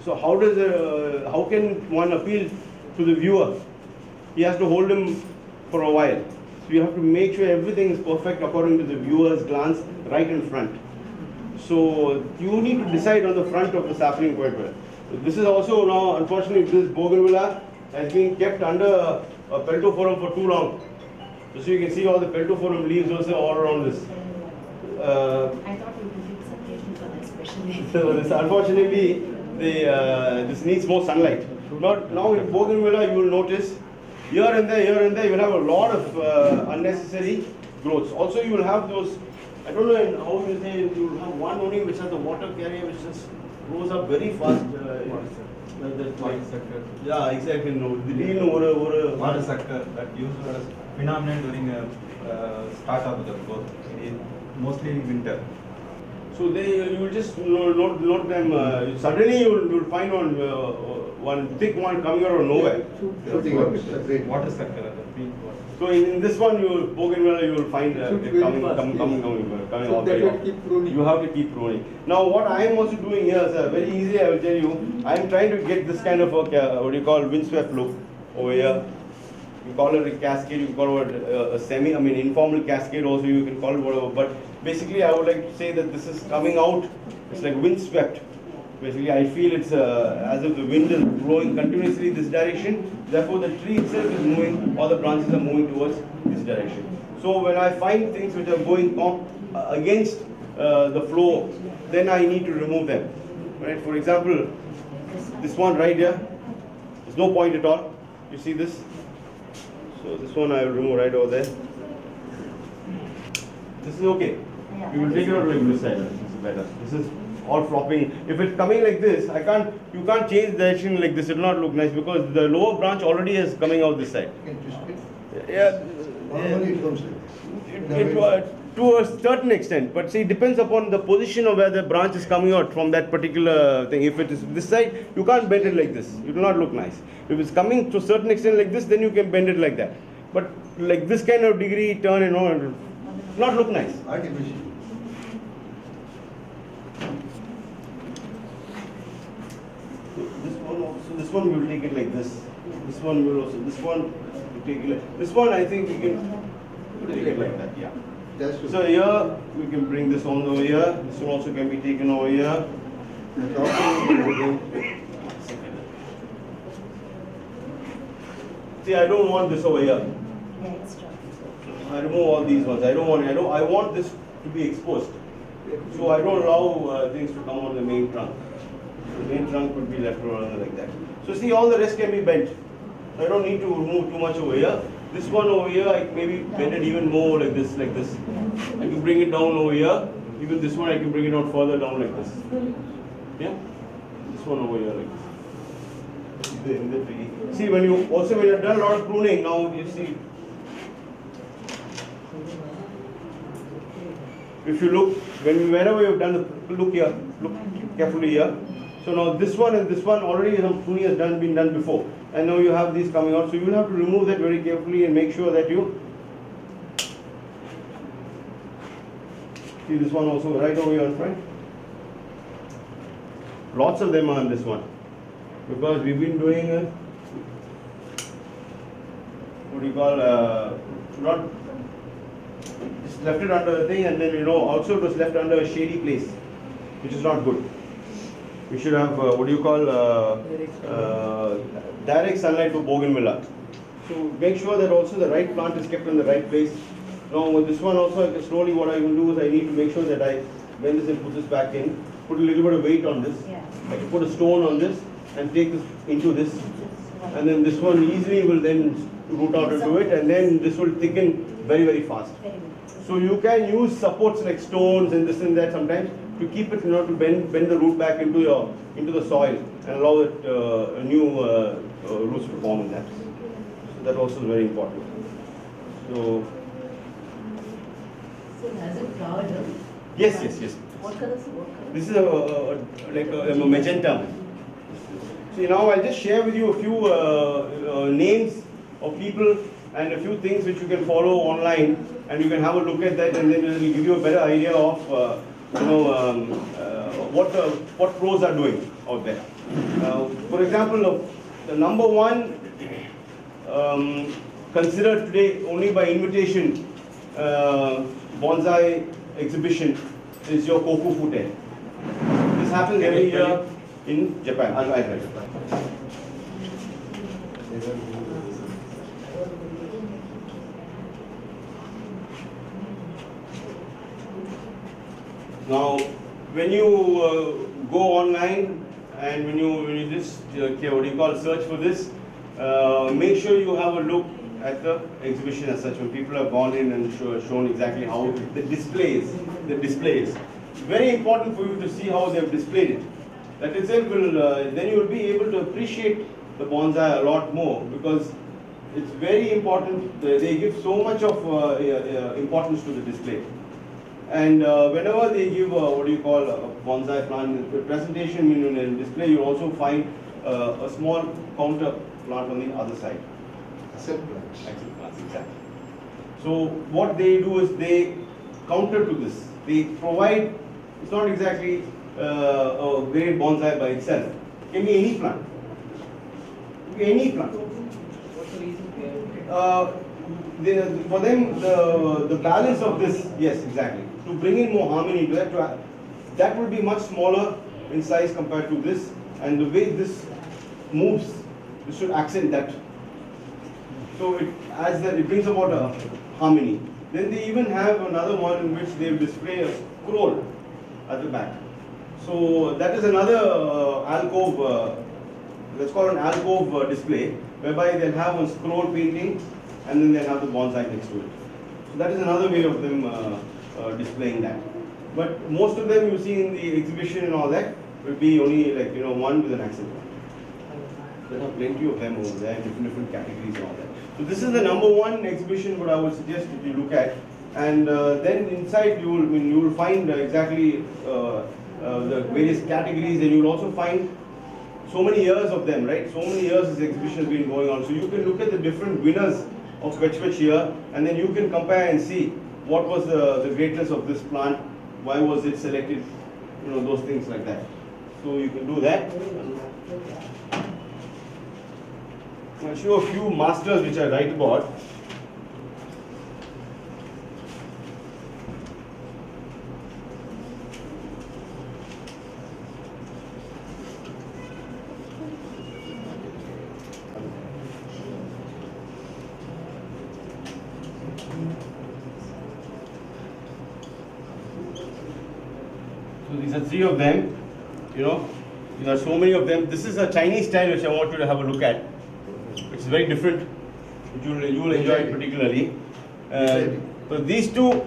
So how can one appeal to the viewer? He has to hold him for a while. So you have to make sure everything is perfect according to the viewer's glance right in front. So you need to decide on the front of the sapling quite well. So this is also now, unfortunately, this bougainvillea has been kept under a peltophorum for too long. So you can see all the peltophorum leaves also all around this. I thought we would take some occasion for this, especially. So this, unfortunately, this needs more sunlight. Now in bougainvillea, you will notice here and there you will have a lot of unnecessary growths. Also, you will have those. I don't know how you say. You will have one only which has the water carrier which just grows up very fast. Water sector. Yeah, exactly. No, the Water sector that used as phenomenon during start of the growth, mostly in winter. So you will just note them. Suddenly you will find one thick one coming out of nowhere. Shooting up, separate. Water sector, the peak water. So in this one, bougainvillea, you will find Should it very coming fast, coming So out that very will often. keep pruning. You have to keep pruning. Now what I am also doing here, sir, very easy I will tell you, I am trying to get this kind of a, what do you call, windswept look over here. You call it a cascade, you can call it a informal cascade also, you can call it whatever. But basically I would like to say that this is coming out, it's like windswept. Basically I feel it's as if the wind is blowing continuously this direction, therefore the tree itself is moving, all the branches are moving towards this direction. So when I find things which are going against the flow, then I need to remove them. Right? For example, this one right here, there's no point at all. You see this? So this one I will remove right over there. This is okay. You will take it out like this side. This is better. This is all flopping. If it's coming like this, you can't change direction like this. It will not look nice because the lower branch already is coming out this side. You can twist it. Yeah. Normally it comes like this. To a certain extent, but see, it depends upon the position of where the branch is coming out from that particular thing. If it is this side, you can't bend it like this. It will not look nice. If it's coming to a certain extent like this, then you can bend it like that. But like this kind of degree turn, it will not look nice. Artificial. This one we will take it like this. This one will also. This one we take it like this one. I think we can take it like that. Yeah. That's true. So here we can bring this one over here. This one also can be taken over here. The top one will be See, I don't want this over here. Yeah, it's true. I remove all these ones. I don't want. I want this to be exposed. So I don't allow things to come on the main trunk. The main trunk could be left around like that. So see, all the rest can be bent. I don't need to remove too much over here. This one over here, I can maybe bend it even more like this, like this. I can bring it down over here. Even this one, I can bring it out further down like this. Yeah. This one over here like this. In the tree. See, when you have done a lot of pruning, now you see. If you look, whenever you've done the look here, look carefully here. So now this one and this one already some pruning has been done before, and now you have these coming out. So you will have to remove that very carefully and make sure that you see this one also right over here in front. Lots of them are on this one because we've been doing what do you call not just left it under the thing, and then also it was left under a shady place, which is not good. We should have what do you call direct sunlight for bougainvillea. So make sure that also the right plant is kept in the right place. Now with this one also, slowly what I will do is I need to make sure that I bend this and put this back in, put a little bit of weight on this, Yeah. like you put a stone on this and take this into this, and then this one easily will then root out into it, and then this will thicken very, very fast. Very good. So you can use supports like stones and this and that sometimes to keep it, to bend the root back into the soil and allow it new roots to form in that. So that also is very important. So So has it flowered? yes. What colors? This is like a magenta. See, now I'll just share with you a few names of people and a few things which you can follow online, and you can have a look at that, and then it will give you a better idea of what pros are doing out there. For example, the number one considered today only by invitation bonsai exhibition is your Koku Fute. This happens every year in Japan. I'll write it. Now, when you go online and when you just what do you call search for this, make sure you have a look at the exhibition as such. When people have gone in and shown exactly how the displays. Very important for you to see how they have displayed it. That itself will then you will be able to appreciate the bonsai a lot more, because it's very important. They give so much of importance to the display. And whenever they give what do you call a bonsai plant presentation in display, you also find a small counter plant on the other side. Asset plants. Accent plants, exactly. So what they do is they counter to this. They provide. It's not exactly a great bonsai by itself. It can be any plant. It can be any plant. What's the reason behind it? For them, the balance of this, yes, exactly. To bring in more harmony to that, that will be much smaller in size compared to this, and the way this moves, this should accent that. So it adds that, it brings about a harmony. Then they even have another one in which they display a scroll at the back. So that is another alcove, let's call it an alcove display, whereby they'll have a scroll painting and then they'll have the bonsai next to it. So that is another way of them displaying that. But most of them you see in the exhibition and all that will be only like, one with an accent. There are plenty of them over there, different categories and all that. So this is the number one exhibition what I would suggest that you look at. And then inside you will find exactly the various categories, and you will also find so many years of them, right? So many years this exhibition has been going on. So you can look at the different winners of Kutch here, and then you can compare and see what was the greatness of this plant, why was it selected, those things like that. So you can do that. I'll show a few masters which I write about. So these are three of them, there are so many of them. This is a Chinese style which I want you to have a look at. It's very different, which you will enjoy it particularly. So these two,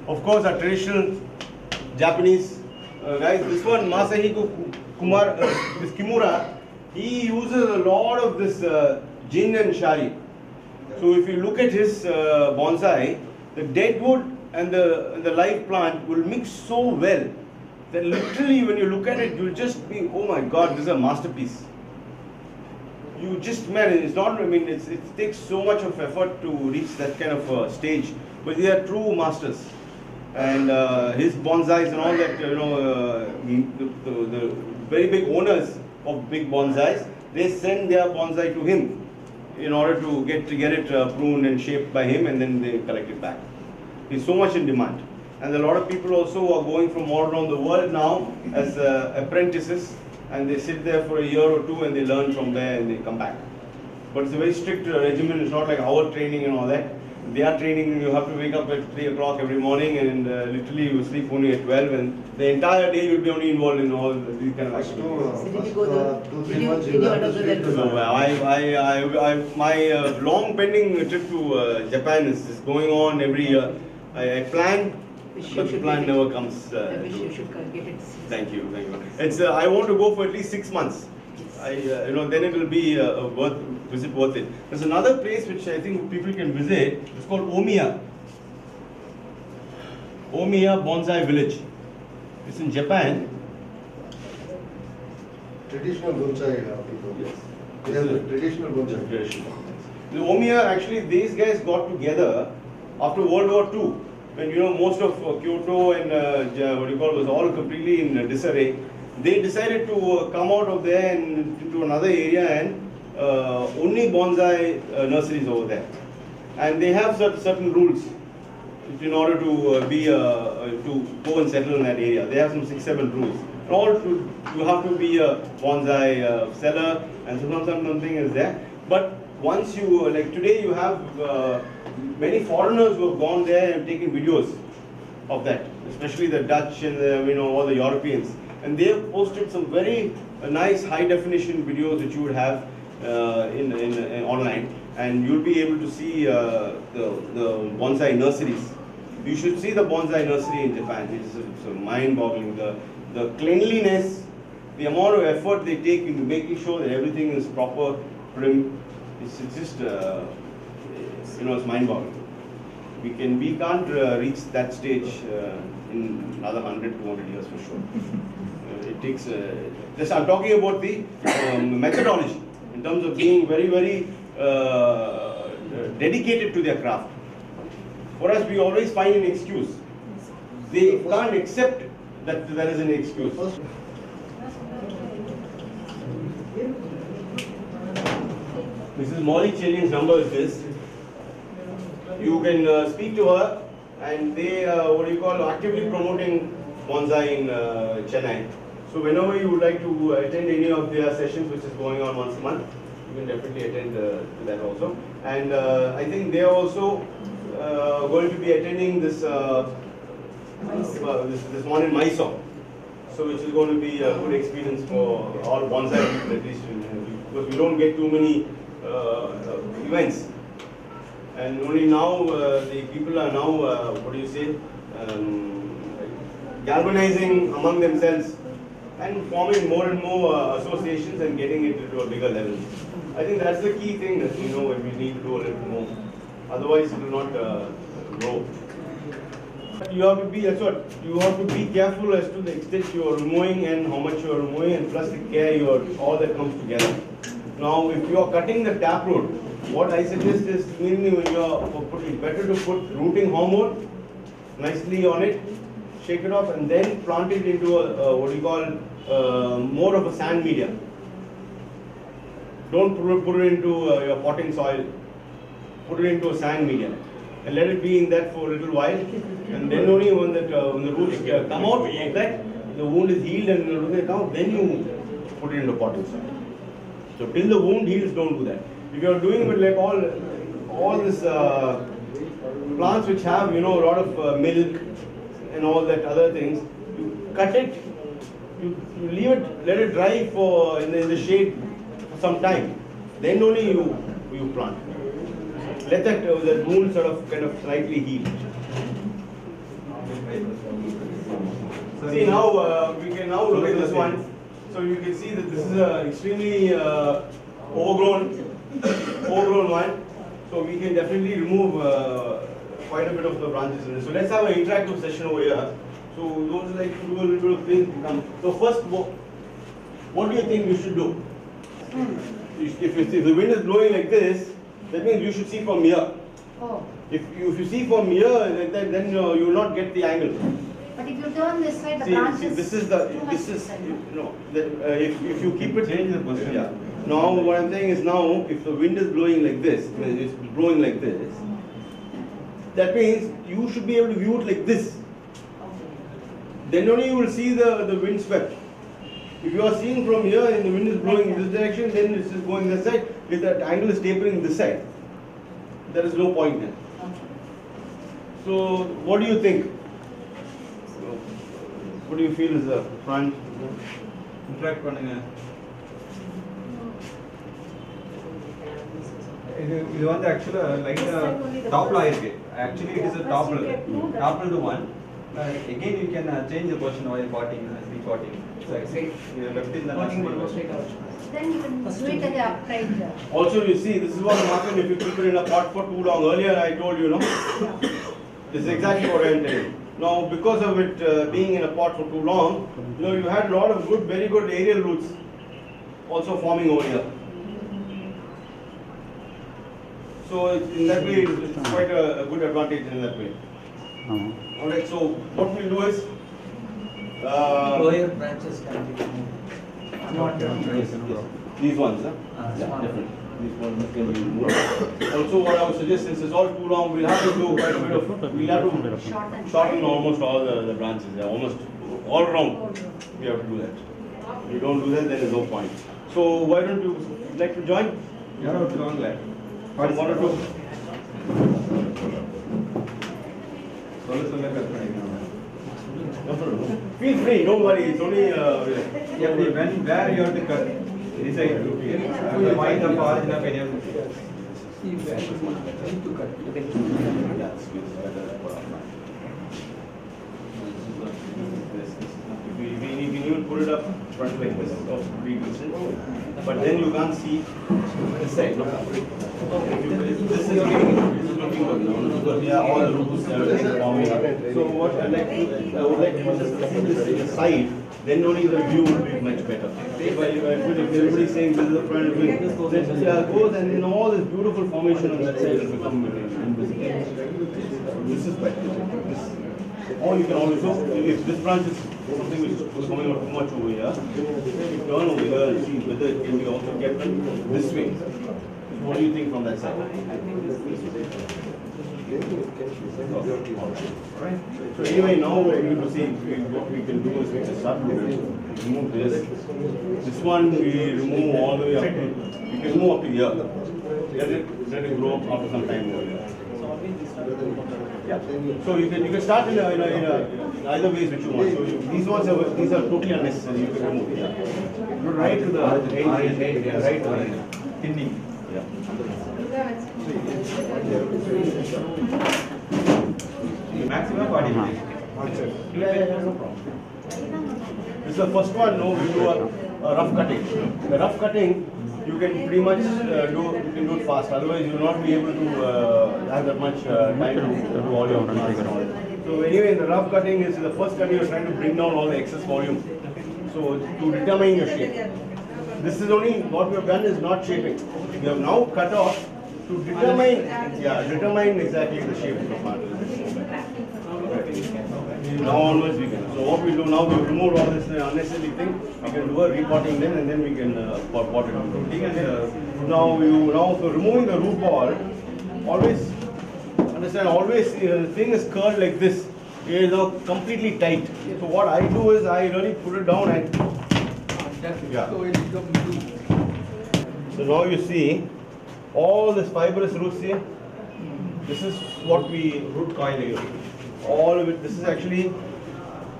of course, are traditional Japanese guys. This one, Masahiko this Kimura, he uses a lot of this gin and shari. So if you look at his bonsai, the dead wood and the live plant will mix so well that literally when you look at it, you'll just be, oh my God, this is a masterpiece. You just, man, it's not, it takes so much of effort to reach that kind of stage, but they are true masters. And his bonsais and all that, the very big owners of big bonsais, they send their bonsai to him in order to get it pruned and shaped by him, and then they collect it back. He's so much in demand. And a lot of people also are going from all around the world now as apprentices, and they sit there for a year or two and they learn from there and they come back. But it's a very strict regimen. It's not like our training and all that. They are training, you have to wake up at 3 o'clock every morning and literally you sleep only at 12 and the entire day you'll be only involved in all these kind of First activities. So did you go there? 2-3 Did you- months did you you have to undergo speak to that? them. My long pending trip to Japan is going on every year. I planned, Wish you but the should plan get it. never comes. I wish you should get it. Thank you. It's I want to go for at least 6 months. Then it will be a visit worth it. There's another place which I think people can visit. It's called Omiya. Omiya Bonsai Village. It's in Japan. Traditional bonsai people. Yes. They have the traditional bonsai. The Omiya, actually, these guys got together after World War II, when most of Kyoto and was all completely in disarray. They decided to come out of there and into another area and only bonsai nurseries over there, and they have certain rules in order to to go and settle in that area. They have some 6-7 rules. You have to be a bonsai seller, and something is there. But once you today, you have many foreigners who have gone there and taken videos of that, especially the Dutch and all the Europeans, and they have posted some very nice high definition videos which you would have in online, and you'll be able to see the bonsai nurseries. You should see the bonsai nursery in Japan. It's mind-boggling. The cleanliness, the amount of effort they take into making sure that everything is proper trim. It's just it's mind-boggling. We can't reach that stage in another 100-200 years for sure. It takes just I'm talking about the methodology in terms of being very, very dedicated to their craft. For us, we always find an excuse. They can't accept that there is an excuse. Mrs. Molly Cherian's number is this. You can speak to her, and they actively promoting bonsai in Chennai. So whenever you would like to attend any of their sessions, which is going on once a month, you can definitely attend to that also. And I think they are also going to be attending this this one in Mysore. So which is going to be a good experience for all bonsai people, at least, because we don't get too many events. And only now the people are now, galvanizing among themselves and forming more and more associations and getting it to a bigger level. I think that's the key thing that we need to do a little more. Otherwise, it will not grow. You have to be careful as to the extent you are removing and how much you are removing, and plus the care all that comes together. Now, if you are cutting the taproot, what I suggest is mainly when you are putting, better to put rooting hormone nicely on it, shake it off, and then plant it into a more of a sand media. Don't put it into your potting soil. Put it into a sand media and let it be in that for a little while, and then only when the roots come out of that, the wound is healed and the roots come out, then you put it into potting soil. So till the wound heals, don't do that. If you are doing with all this plants which have a lot of milk and all that other things, you cut it, you leave it, let it dry for in the shade for some time. Then only you plant. Let that wound kind of slightly heal. See now we can now look at this one. So you can see that this is an extremely overgrown one. So we can definitely remove quite a bit of the branches in it. So let's have an interactive session over here. So those like to do a little bit of things. So first, what do you think we should do? If the wind is blowing like this, that means you should see from here. Oh, If you see from here, then you will not get the angle. but if you turn this side, the See, branch is this is if you keep it. Change the position. Yeah. Now what I'm saying is now if the wind is blowing like this, when it's blowing like this, that means you should be able to view it like this. Then only you will see the wind swept. If you are seeing from here and the wind is blowing in this direction, then this is going this side. If that angle is tapering this side, there is no point there. Okay. So what do you think? What do you feel is the front? interact பண்ணுங்க. இது வந்து actually like topple ஆயிருக்கு. Actually it is a topple to one. Again you can change the position while potting, repotting. So actually you left in the Then you can do it at the upright. Also you see, this is what will happen if you keep it in a pot for too long. Earlier I told you, no? This is exactly what I am telling. Now because of it being in a pot for too long, you had a lot of good, very good aerial roots also forming over here. So in that way, it's quite a good advantage in that way. Alright, so what we'll do is, Lower branches can be removed. these ones, huh? Yeah, definitely. These ones can be removed. Also, what I would suggest, since it's all too long, we'll have to do quite a bit of, we'll have to shorten almost all the branches, yeah, almost all around. We have to do that. If you don't do that, then there's no point. So why don't you like to join? யாரோ ஒருத்தவங்கள One or two. சொல்ல cut பண்ணிக்கலாம். Feel free, don't worry. It's only. Yeah, when where you have to cut, decide to find the origin of any of the See where you need to cut. We can even put it up front like this, or be decent. But then you can't see this side. No? This is looking good now. Because yeah, all the roots are forming up. So what I would like to just see this side. Then only the view will be much better. If everybody is saying this is the front view, then goes and then all this beautiful formation on that side will become invisible. This is better. Or you can also, if this branch is something which is coming out too much over here, you turn over here and see whether it can be also kept this way. What do you think from that side? Alright. So anyway, now we need to see what we can do is we can start to remove this. This one we remove all the way up to, we can move up to here. Let it grow up after some time over here. Yeah. So you can start in either ways which you want. So these are totally unnecessary. You can remove. Yeah. Right to the right to the thinning. Yeah. maximum 40 minutes. This is the first one. No, we do a rough cutting. The rough cutting, you can pretty much do it fast. Otherwise, you will not be able to have that much time to do all your plants and all. So anyway, in the rough cutting is the first cut you are trying to bring down all the excess volume. So to determine your shape. This is only what we have done is not shaping. We have now cut off to determine exactly the shape of the plant. Now onwards we can. So what we do now, we remove all this unnecessary thing. We can do a repotting then, and then we can pot it. Now for removing the root ball, always understand. Always the thing is curled like this. It is now completely tight. So what I do is I really put it down and. Yeah. So it becomes loose. So now you see all this fibrous roots here. This is what we root coil here. All of it. This is actually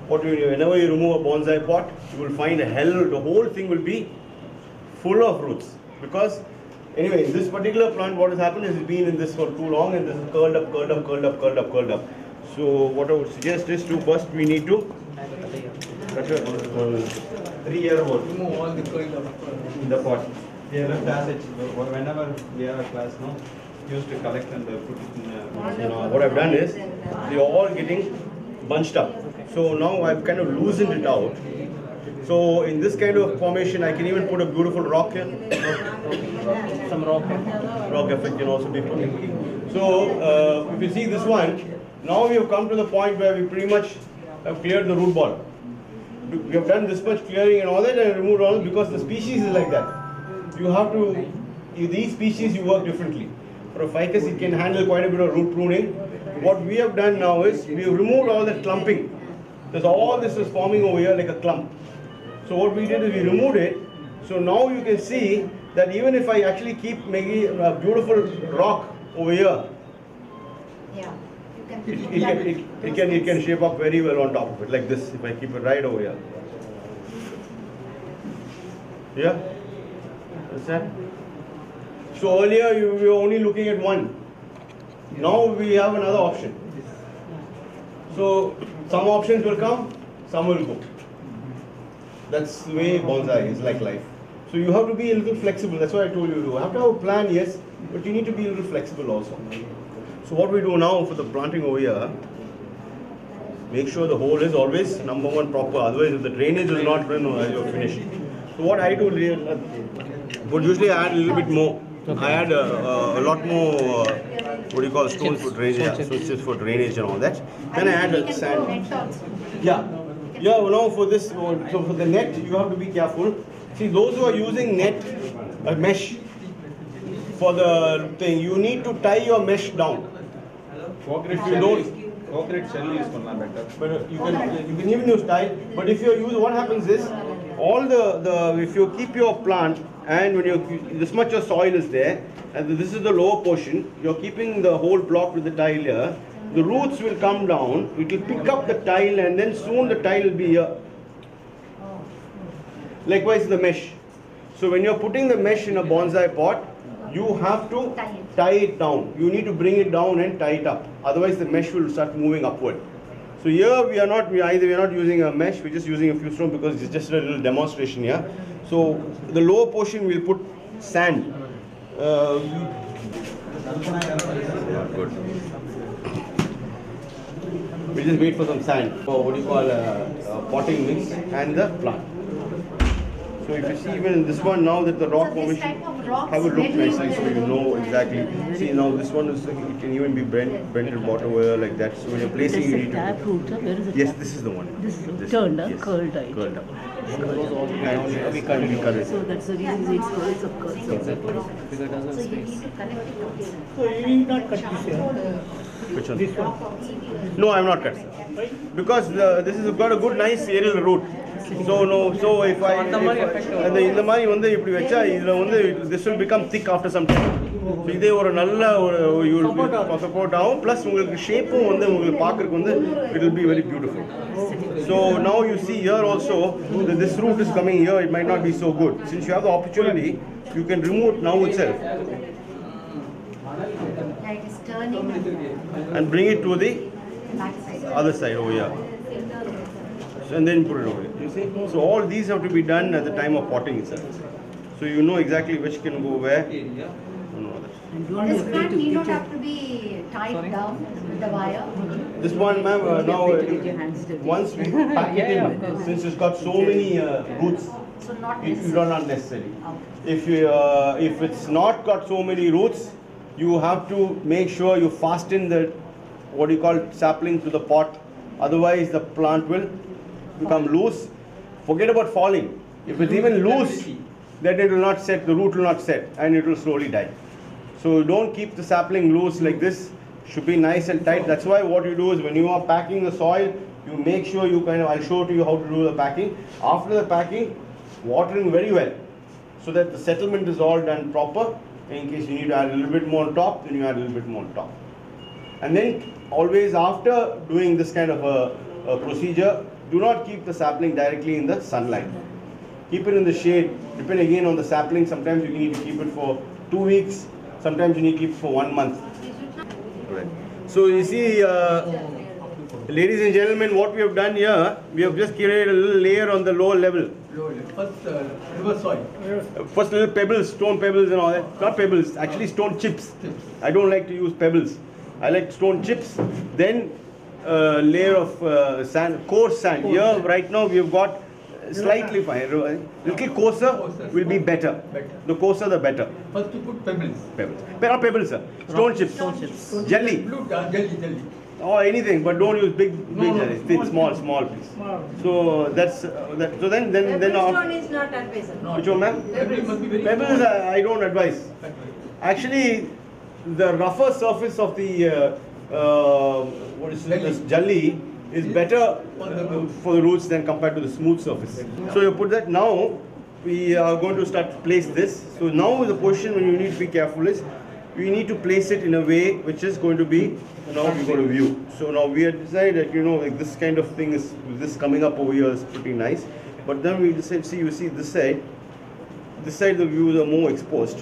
what you do. Whenever you remove a bonsai pot, you will find the whole thing will be full of roots. Because anyway, in this particular plant, what has happened is it's been in this for too long and this is curled up. So what I would suggest is to first we need to cut a 3-year old Remove all the coil of in the pot. They are left as it. Whenever we have a class, no, used to collect and put it in. What I've done is they're all getting bunched up. So now I've kind of loosened it out. So in this kind of formation, I can even put a beautiful rock here. Some rock effect can also be put in. So if you see this one, now we have come to the point where we pretty much have cleared the root ball. We have done this much clearing and all that and removed all because the species is like that. You have to, these species you work differently. For a ficus, it can handle quite a bit of root pruning. What we have done now is we have removed all that clumping. Because all this is forming over here like a clump. So what we did is we removed it. So now you can see that even if I actually keep making a beautiful rock over here, Yeah. It can shape up very well on top of it, like this, if I keep it right over here. Yeah? Understand? So earlier you were only looking at one. Now we have another option. So some options will come, some will go. That's the way bonsai is, like life. So you have to be a little flexible. That's why I told you to have to have a plan, yes, but you need to be a little flexible also. So what we do now for the planting over here, make sure the hole is always number one proper. Otherwise, if the drainage is not done, you're finished. So what I do, would usually add a little bit more. I add a lot more, what do you call, stones for drainage, yeah, switches for drainage and all that. Then I add You can sand. put net also. Yeah, now for this, so for the net, you have to be careful. See, those who are using net, mesh, for the thing, you need to tie your mesh down. If you don't, Concrete shell use பண்ணலாம் better. but you can even use tile. But if you use, what happens is, all if you keep your plant and when you this much of soil is there, and this is the lower portion, you're keeping the whole block with the tile here. The roots will come down. It will pick up the tile, and then soon the tile will be here. Likewise, the mesh. So when you're putting the mesh in a bonsai pot, you have to tie it down. You need to bring it down and tie it up. Otherwise, the mesh will start moving upward. So here we are not using a mesh. We're just using a few stones because it's just a little demonstration here. So the lower portion we'll put sand. Good. We just wait for some sand for what you call potting mix and the plant. So if you see even in this one now that the rock So this formation type of rocks, have it look where do you nicely so you know exactly. See now this one is it can even be bended bottom over like that. So when you're placing you need to. Tap root, where is it? Yes, this is the one. This is turned, yes. curled, right? Curled. And we cut it. So that's the reason it's curls of curls. Exactly. Because it So doesn't you space. need to connect it up. So you need not cut this here. Which one? This one. No, I'm not cut. Because this has got a good nice aerial root. So no, so if I அந்த மாதிரி effect and இந்த மாதிரி வந்து இப்படி வெச்சா இதுல வந்து this will become thick after some time. So இதே ஒரு நல்ல ஒரு you will support ஆகும் plus உங்களுக்கு ஷேப்பும் வந்து உங்களுக்கு பார்க்கிறதுக்கு வந்து it will be very beautiful. So now you see here also that this root is coming here, it might not be so good. Since you have the opportunity, you can remove it now itself Yeah, it is turning and bring it to the back side. other side over here. So, and then put it over here. You see? So all these have to be done at the time of potting itself. So you know exactly which can go where. No, that's- And don't be This afraid plant to need get not your, have to be tied down with the wire. This one, ma'am, don't be now afraid to get your hands dirty. once we pack it in, since it's got so many roots, So not you necessary. don't not necessary. Okay. If it's not got so many roots, you have to make sure you fasten the what do you call sapling to the pot. Otherwise, the plant will become loose. Forget about falling. If it's even loose, then it will not set. The root will not set, and it will slowly die. So don't keep the sapling loose like this. Should be nice and tight. That's why what you do is when you are packing the soil, you make sure you I'll show to you how to do the packing. After the packing, watering very well, so that the settlement is all done proper. In case you need to add a little bit more on top, then you add a little bit more on top. And then always after doing this kind of a procedure, do not keep the sapling directly in the sunlight. Keep it in the shade. Depend again on the sapling. Sometimes you need to keep it for 2 weeks. Sometimes you need to keep it for 1 month. Right. So you see, ladies and gentlemen, what we have done here, we have just created a little layer on the lower level. First, river soil. First little pebbles, stone pebbles and all that. Not pebbles, actually stone chips. I don't like to use pebbles. I like stone chips. Then layer of sand, coarse sand. Here right now we have got slightly fine. Little coarser will be better. The coarser the better. First you put pebbles. Pebbles. Not pebbles, sir. Stone chips. Jelly. Blue, jelly. Or anything, but don't use big No. jelly. Thin, small please. So that's that. So then Stone is not advisable. which one, ma'am? Pebbles must be very Pebbles, I don't advise. Actually, the rougher surface of the what is it, this jelly is better for the roots than compared to the smooth surface. So you put that now. We are going to start to place this. So now the position when you need to be careful is we need to place it in a way which is going to be, now we're going to view. So now we have decided that, like this kind of thing is, this coming up over here is pretty nice. But then we decided, see, you see this side the views are more exposed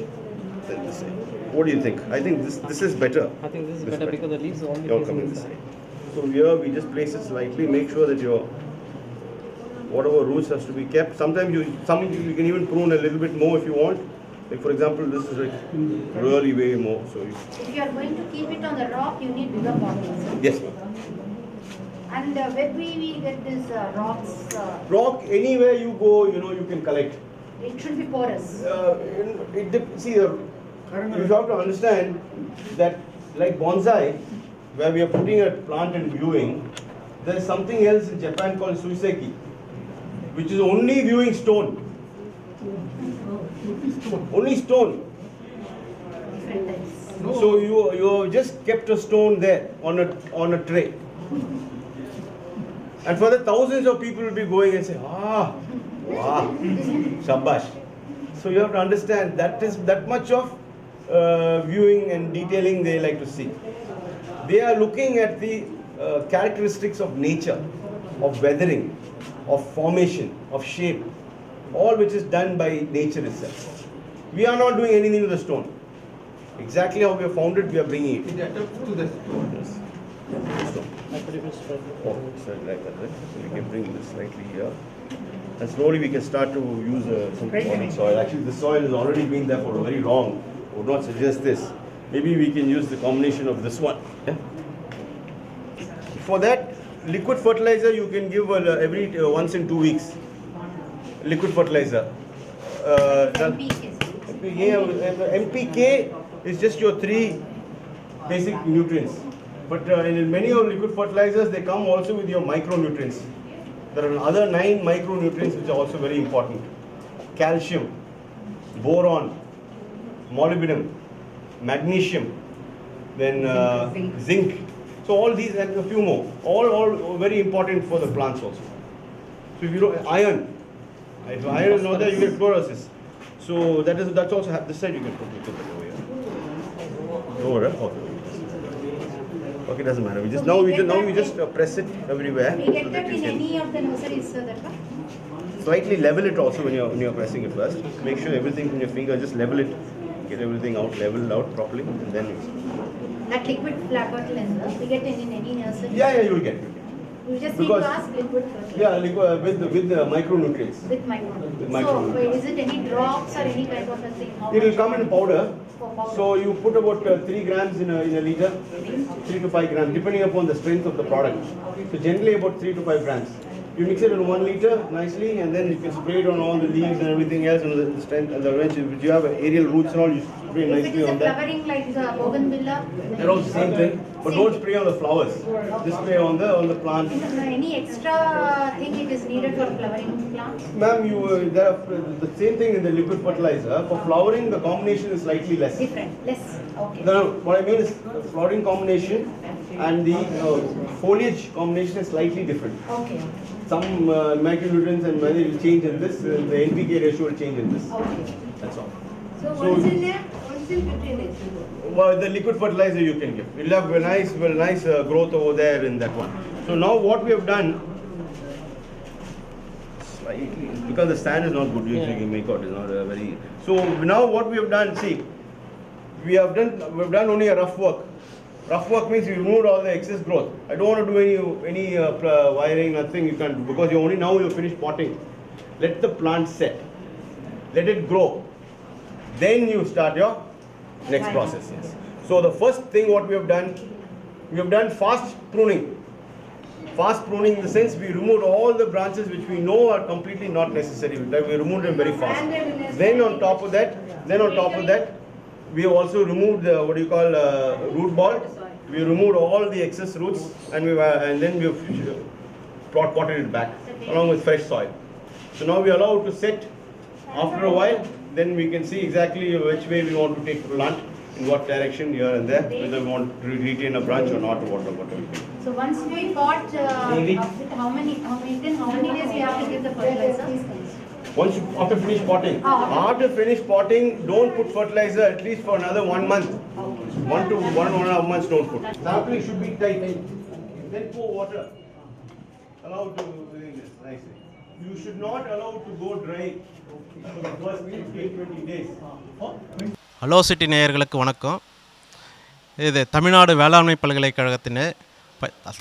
than this side. What do you think? I think this is better. I think this is better because the leaves are only You're facing coming this this side. side. So here we just place it slightly, make sure that your whatever roots has to be kept. Sometimes you can even prune a little bit more if you want. Like for example, this is like really way more. So If you are going to keep it on the rock, you need bigger bottles. yes. And where we get these rocks, Rock anywhere you go, you can collect. it should be porous. You have to understand that like bonsai, where we are putting a plant and viewing, there is something else in Japan called suiseki, which is only viewing stone. Only stone. Different types. So you just kept a stone there on a tray. And for the thousands of people will be going and say, wow, shabash. So you have to understand that is that much of viewing and detailing they like to see. They are looking at the characteristics of nature, of weathering, of formation, of shape, all which is done by nature itself. We are not doing anything to the stone. Exactly how we have found it, we are bringing it. It adapts to the Yes. Stone. I put it in straight. Oh, so like that, right? So we can bring this slightly here. And slowly we can start to use some modern soil. Actually, the soil has already been there for very long. I would not suggest this. Maybe we can use the combination of this one. Yeah? For that, liquid fertilizer you can give every once in 2 weeks. Liquid fertilizer. NPK. MPK is just your 3 basic nutrients. But in many of liquid fertilizers, they come also with your micronutrients. There are other 9 micronutrients which are also very important. Calcium, boron, molybdenum, magnesium, then zinc. So all these and a few more. All very important for the plants also. So if you don't, iron. If iron is not there, you get fluorosis. So that's also this side you can put it over here. Over, okay. Okay, doesn't matter. We just press it everywhere. We so get that you in can any of the nurseries, sir, that one? slightly level it also when you're pressing it first. Make sure everything from your finger, just level it, get everything out, leveled out properly, and then That liquid flat fertilizer, we get in any nursery? yeah, you'll get it. You just need Because- to ask liquid fertilizer. Yeah, with the micronutrients. With micronutrients. With So, micronutrients. wait, is it any drops or any kind of a thing? How It will much? come in powder. For powder. So you put about 3 grams in a liter, 3 to 5 grams, depending upon the strength of the product. So generally about 3 to 5 grams. You mix it in 1 liter nicely, and then you can spray it on all the leaves and everything else, and the strength and the wrench. If you have aerial roots and all, you spray If it nicely is a on that. flowering like the bougainvillea? They're all the same thing, but don't spray on the flowers. Just spray on the plant. Any extra thing it is needed for flowering plants? Ma'am, there are the same thing in the liquid fertilizer. For flowering, the combination is slightly less. Different, less, okay. No, what I mean is the flowering combination and the foliage combination is slightly different. Okay, Some micronutrients and many will change in this, and the NPK ratio will change in this. okay. That's all. So So- once in there, once in 15 days? Well, the liquid fertilizer you can give. You'll have very nice growth over there in that one. So now what we have done, slightly, because the stand is not good, usually Yeah. make out is not very. So now what we have done, see, we've done only a rough work. Rough work means we removed all the excess growth. I don't want to do any wiring, nothing. You can't, because you're finished potting. Let the plant set. Let it grow. Then you start your next process. Yes. So the first thing what we have done fast pruning. Fast pruning in the sense we removed all the branches which we know are completely not necessary. We removed them very fast. Then on top of that, we have also removed the root ball. We removed all the excess roots, and then we have potted it back along with fresh soil. So now we allow it to set. After a while, then we can see exactly which way we want to take the plant, in what direction here and there, whether we want to retain a branch or not, or whatever. So once we pot, Maybe. how many days we have to give the fertilizer? Once you, after finish potting. After finish potting, don't put fertilizer at least for another 1 month. 1 to 1.5 months don't put. Sapling should be tight. Then pour water. Allow to doing this nicely. You should not allow to go dry for the first 15-20 days. Hello city நேயர்களுக்கு வணக்கம். இது தமிழ்நாடு வேளாண்மை பல்கலைக்கழகத்தின்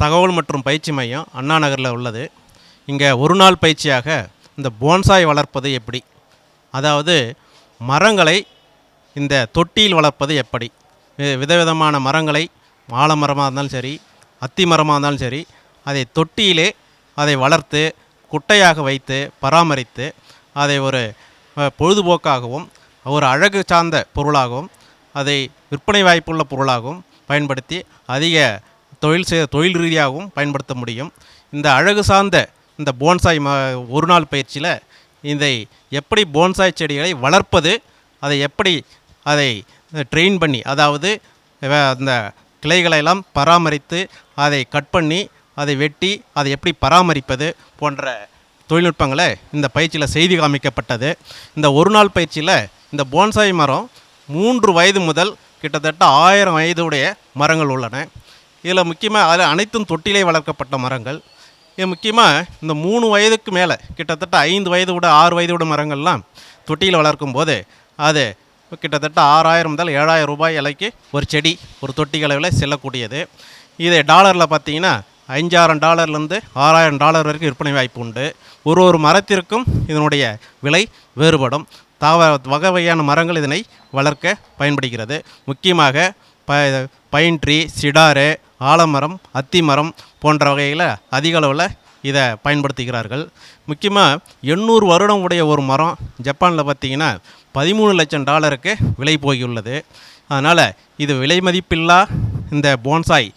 தகவல் மற்றும் பயிற்சி மையம் அண்ணா நகரில் உள்ளது. இங்கே ஒரு நாள் பயிற்சியாக இந்த போன்சாய் வளர்ப்பது எப்படி, அதாவது மரங்களை இந்த தொட்டியில் வளர்ப்பது எப்படி, விதவிதமான மரங்களை ஆலமரமாக இருந்தாலும் சரி, அத்தி மரமாக இருந்தாலும் சரி, அதை தொட்டியிலே அதை வளர்த்து குட்டையாக வைத்து பராமரித்து அதை ஒரு பொழுதுபோக்காகவும் ஒரு அழகு சார்ந்த பொருளாகவும் அதை விற்பனை வாய்ப்புள்ள பொருளாகவும் பயன்படுத்தி அதிக தொழில் ரீதியாகவும் பயன்படுத்த முடியும். இந்த அழகு சார்ந்த இந்த போன்சாய் ஒரு நாள் பயிற்சியில் இதை எப்படி போன்சாய் செடிகளை வளர்ப்பது, அதை எப்படி அதை ட்ரெயின் பண்ணி, அதாவது அந்த கிளைகளெல்லாம் பராமரித்து அதை கட் பண்ணி அதை வெட்டி அதை எப்படி பராமரிப்பது போன்ற தொழில்நுட்பங்களை இந்த பயிற்சியில் செய்து காமிக்கப்பட்டது. இந்த ஒரு நாள் பயிற்சியில் இந்த போன்சாய் மரம் 3 வயது முதல் கிட்டத்தட்ட 1000 வயதுடைய மரங்கள் உள்ளன. இதில் முக்கியமாக அதில் அனைத்தும் தொட்டிலே வளர்க்கப்பட்ட மரங்கள். இது முக்கியமாக இந்த 3 வயதுக்கு மேலே கிட்டத்தட்ட 5 வயது விட 6 வயது விட மரங்கள்லாம் தொட்டியில் வளர்க்கும் போது அது கிட்டத்தட்ட 6000 முதல் 7000 ரூபாய் விலைக்கு ஒரு செடி ஒரு தொட்டி அளவில் செல்லக்கூடியது. இதை டாலரில் பார்த்தீங்கன்னா $5000 $6000 வரைக்கும் விற்பனை வாய்ப்பு உண்டு. ஒரு மரத்திற்கும் இதனுடைய விலை வேறுபடும். வகை வகையான மரங்கள் இதனை வளர்க்க பயன்படுகிறது. முக்கியமாக பைன் ட்ரீ, சிடாரு, ஆலமரம், அத்தி மரம் போன்ற வகையில் அதிக அளவில் இதை பயன்படுத்துகிறார்கள். முக்கியமாக 800 வருடம் உடைய ஒரு மரம் ஜப்பானில் பார்த்திங்கன்னா $13 லட்சம் விலை போயுள்ளது. அதனால் இது விலை மதிப்பில்லா இந்த போன்சாய்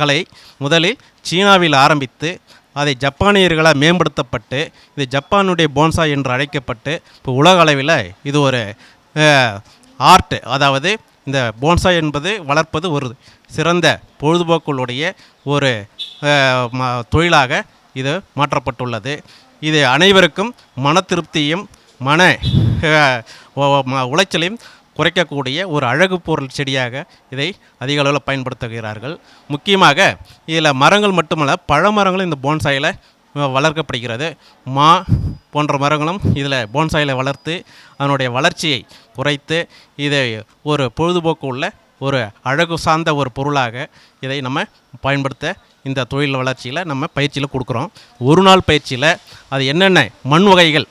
கலை முதலில் சீனாவில் ஆரம்பித்து அதை ஜப்பானியர்களால் மேம்படுத்தப்பட்டு இது ஜப்பானுடைய போன்சாய் என்று அழைக்கப்பட்டு இப்போ உலக அளவில் இது ஒரு ஆர்ட், அதாவது இந்த போன்சாய் என்பது வளர்ப்பது ஒரு சிறந்த பொழுதுபோக்குடைய ஒரு தொழிலாக இது மாற்றப்பட்டுள்ளது. இது அனைவருக்கும் மன திருப்தியும் மன உளைச்சலையும் குறைக்கக்கூடிய ஒரு அழகு பொருள் செடியாக இதை அதிக அளவில் பயன்படுத்துகிறார்கள். முக்கியமாக இதில் மரங்கள் மட்டுமல்ல, பழமரங்களும் இந்த போன்சாயில் வளர்க்கப்படுகிறது. மா போன்ற மரங்களும் இதில் போன்சாயில் வளர்த்து அதனுடைய வளர்ச்சியை குறைத்து இதை ஒரு பொழுதுபோக்கு உள்ள ஒரு அழகு சார்ந்த ஒரு பொருளாக இதை நம்ம பயன்படுத்த இந்த தொழில் வளர்ச்சியில் நம்ம பயிற்சியில் கொடுக்குறோம். ஒரு நாள் பயிற்சியில் அது என்னென்ன மண் வகைகள்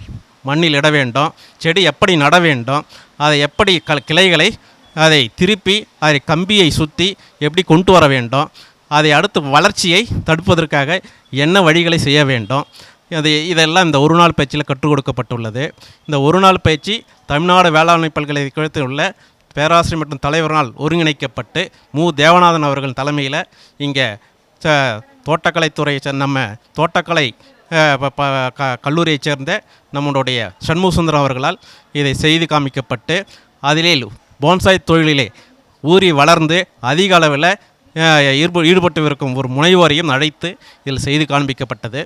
மண்ணில் இட வேண்டும், செடி எப்படி நட வேண்டும், அதை எப்படி கிளைகளை அதை திருப்பி அதை கம்பியை சுற்றி எப்படி கொண்டு வர வேண்டும், அதை அடுத்து வளர்ச்சியை தடுப்பதற்காக என்ன வழிகளை செய்ய வேண்டும், இதெல்லாம் இந்த ஒரு நாள் பயிற்சியில் கற்றுக் கொடுக்கப்பட்டுள்ளது. இந்த ஒரு நாள் பயிற்சி தமிழ்நாடு வேளாண்மை பல்கலைக்கழகத்தில் உள்ள பேராசிரியர் மற்றும் தலைவரால் ஒருங்கிணைக்கப்பட்டு தேவநாதன் அவர்கள் தலைமையில் இங்கே தோட்டக்கலைத்துறை நம்ம தோட்டக்கலை கல்லூரியைச் சேர்ந்த நம்முடைய சண்முகசுந்தரம் அவர்களால் இதை செய்து காமிக்கப்பட்டு அதிலே போன்சாய் தொழிலிலே ஊறி வளர்ந்து அதிக அளவில் ஈடுபட்டு இருக்கும் ஒரு முனைவோரையும் அழைத்து இதில் செய்து காண்பிக்கப்பட்டது.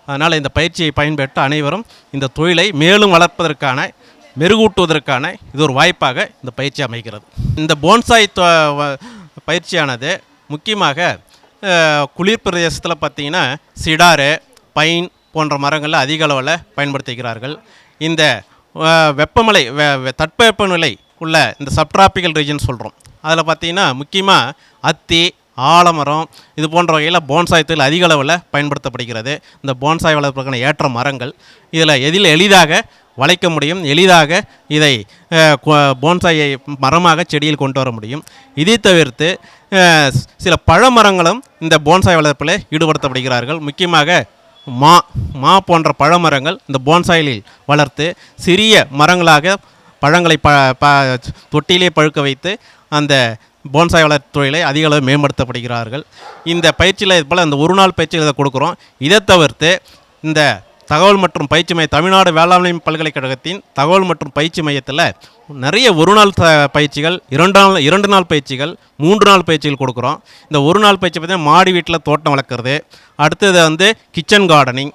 அதனால் இந்த பயிற்சியை பயன்பெற்று அனைவரும் இந்த தொழிலை மேலும் வளர்ப்பதற்கான மெருகூட்டுவதற்கான இது ஒரு வாய்ப்பாக இந்த பயிற்சி அமைகிறது. இந்த போன்சாய் பயிற்சியானது முக்கியமாக குளிர் பிரதேசத்தில் பார்த்திங்கன்னா சிடாரு, பைன் போன்ற மரங்களில் அதிக அளவில் பயன்படுத்துகிறார்கள். இந்த வெப்பமலை தட்பவெப்பநிலை உள்ள இந்த சப்ட்ராபிக்கல் ரீஜன் சொல்கிறோம். அதில் பார்த்திங்கன்னா முக்கியமாக அத்தி, ஆலமரம் இது போன்ற வகையில் போன்சாய் தொழில் அதிக அளவில் பயன்படுத்தப்படுகிறது. இந்த போன்சாய் வளர்ப்பதற்கான ஏற்ற மரங்கள் இதில் எளிதாக வளைக்க முடியும், எளிதாக இதை போன்சாயை மரமாக செடியில் கொண்டு வர முடியும். இதை தவிர்த்து சில பழமரங்களும் இந்த போன்சாய் வளர்ப்பில் ஈடுபடுத்தப்படுகிறார்கள். முக்கியமாக மா போன்ற பழமரங்கள் இந்த போன்சாயில் வளர்த்து சிறிய மரங்களாக பழங்களை தொட்டியிலே பழுக்க வைத்து அந்த போன்சாய் வளர்ப்பு தொழிலை அதிக அளவு மேம்படுத்தப்படுகிறார்கள். இந்த பயிற்சியில் இது போல் இந்த ஒரு நாள் பயிற்சியில் இதை கொடுக்குறோம். இதை தவிர்த்து இந்த தகவல் மற்றும் பயிற்சி மையம் தமிழ்நாடு வேளாண்மை பல்கலைக்கழகத்தின் தகவல் மற்றும் பயிற்சி மையத்தில் நிறைய ஒரு நாள் பயிற்சிகள், 2 நாள் பயிற்சிகள், 3 நாள் பயிற்சிகள் கொடுக்குறோம். இந்த ஒரு நாள் பயிற்சி பார்த்தீங்கன்னா மாடி வீட்டில் தோட்டம் வளர்க்குறது, அடுத்தது kitchen gardening,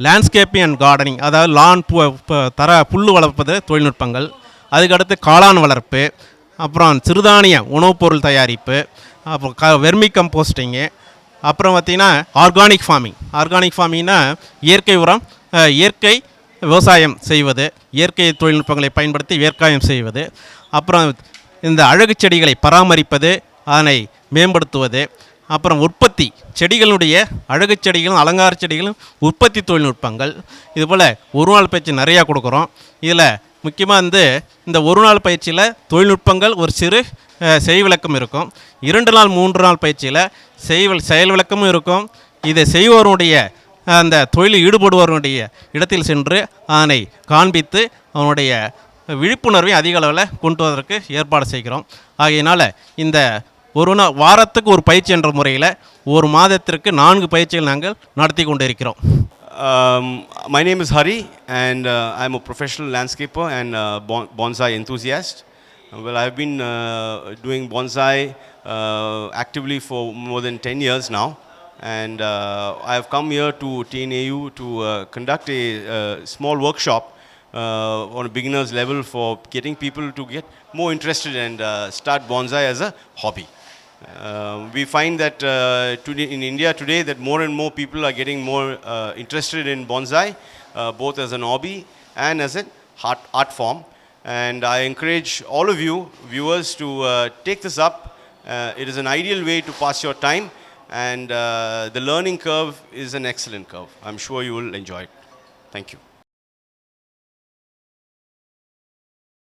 landscaping and gardening, அதாவது லான் புல் வளர்ப்பது தொழில்நுட்பங்கள், அதுக்கடுத்து காளான் வளர்ப்பு, அப்புறம் சிறுதானிய உணவுப் பொருள் தயாரிப்பு, அப்புறம் வெர்மி கம்போஸ்டிங்கு, அப்புறம் பார்த்திங்கன்னா ஆர்கானிக் ஃபார்மிங்னா இயற்கை உரம், இயற்கை விவசாயம் செய்வது, இயற்கை தொழில்நுட்பங்களை பயன்படுத்தி விவசாயம் செய்வது, அப்புறம் இந்த அழகு செடிகளை பராமரிப்பது, அதனை மேம்படுத்துவது, அப்புறம் உற்பத்தி செடிகளுடைய அழகு செடிகளும் அலங்கார செடிகளும் உற்பத்தி தொழில்நுட்பங்கள். இதுபோல் ஒரு நாள் பயிற்சி நிறையா கொடுக்குறோம். இதில் முக்கியமாக இந்த ஒரு நாள் பயிற்சியில் தொழில்நுட்பங்கள் ஒரு சிறு செய் விளக்கம் இருக்கும். 2 நாள் 3 நாள் பயிற்சியில் செயல் விளக்கமும் இருக்கும். இதை செய்வோருடைய அந்த தொழிலில் ஈடுபடுவோருடைய இடத்தில் சென்று அதனை காண்பித்து அவனுடைய விழிப்புணர்வை அதிக அளவில் கொண்டு வருவதற்கு ஏற்பாடு செய்கிறோம். ஆகையினால் இந்த வாரத்துக்கு ஒரு பயிற்சி என்ற முறையில் ஒரு மாதத்திற்கு 4 பயிற்சிகள் நாங்கள் நடத்தி கொண்டிருக்கிறோம். My name is Hari and I'm a professional landscaper and bonsai enthusiast. Well, I've been doing bonsai actively for more than 10 years now, and I've come here to TNAU to conduct a small workshop on a beginner's level for getting people to get more interested and start bonsai as a hobby. We find that today in India today that more and more people are getting more interested in bonsai, both as an hobby and as an art form. And I encourage all of you viewers to take this up. It is an ideal way to pass your time, and the learning curve is an excellent curve. I'm sure you will enjoy it. Thank you.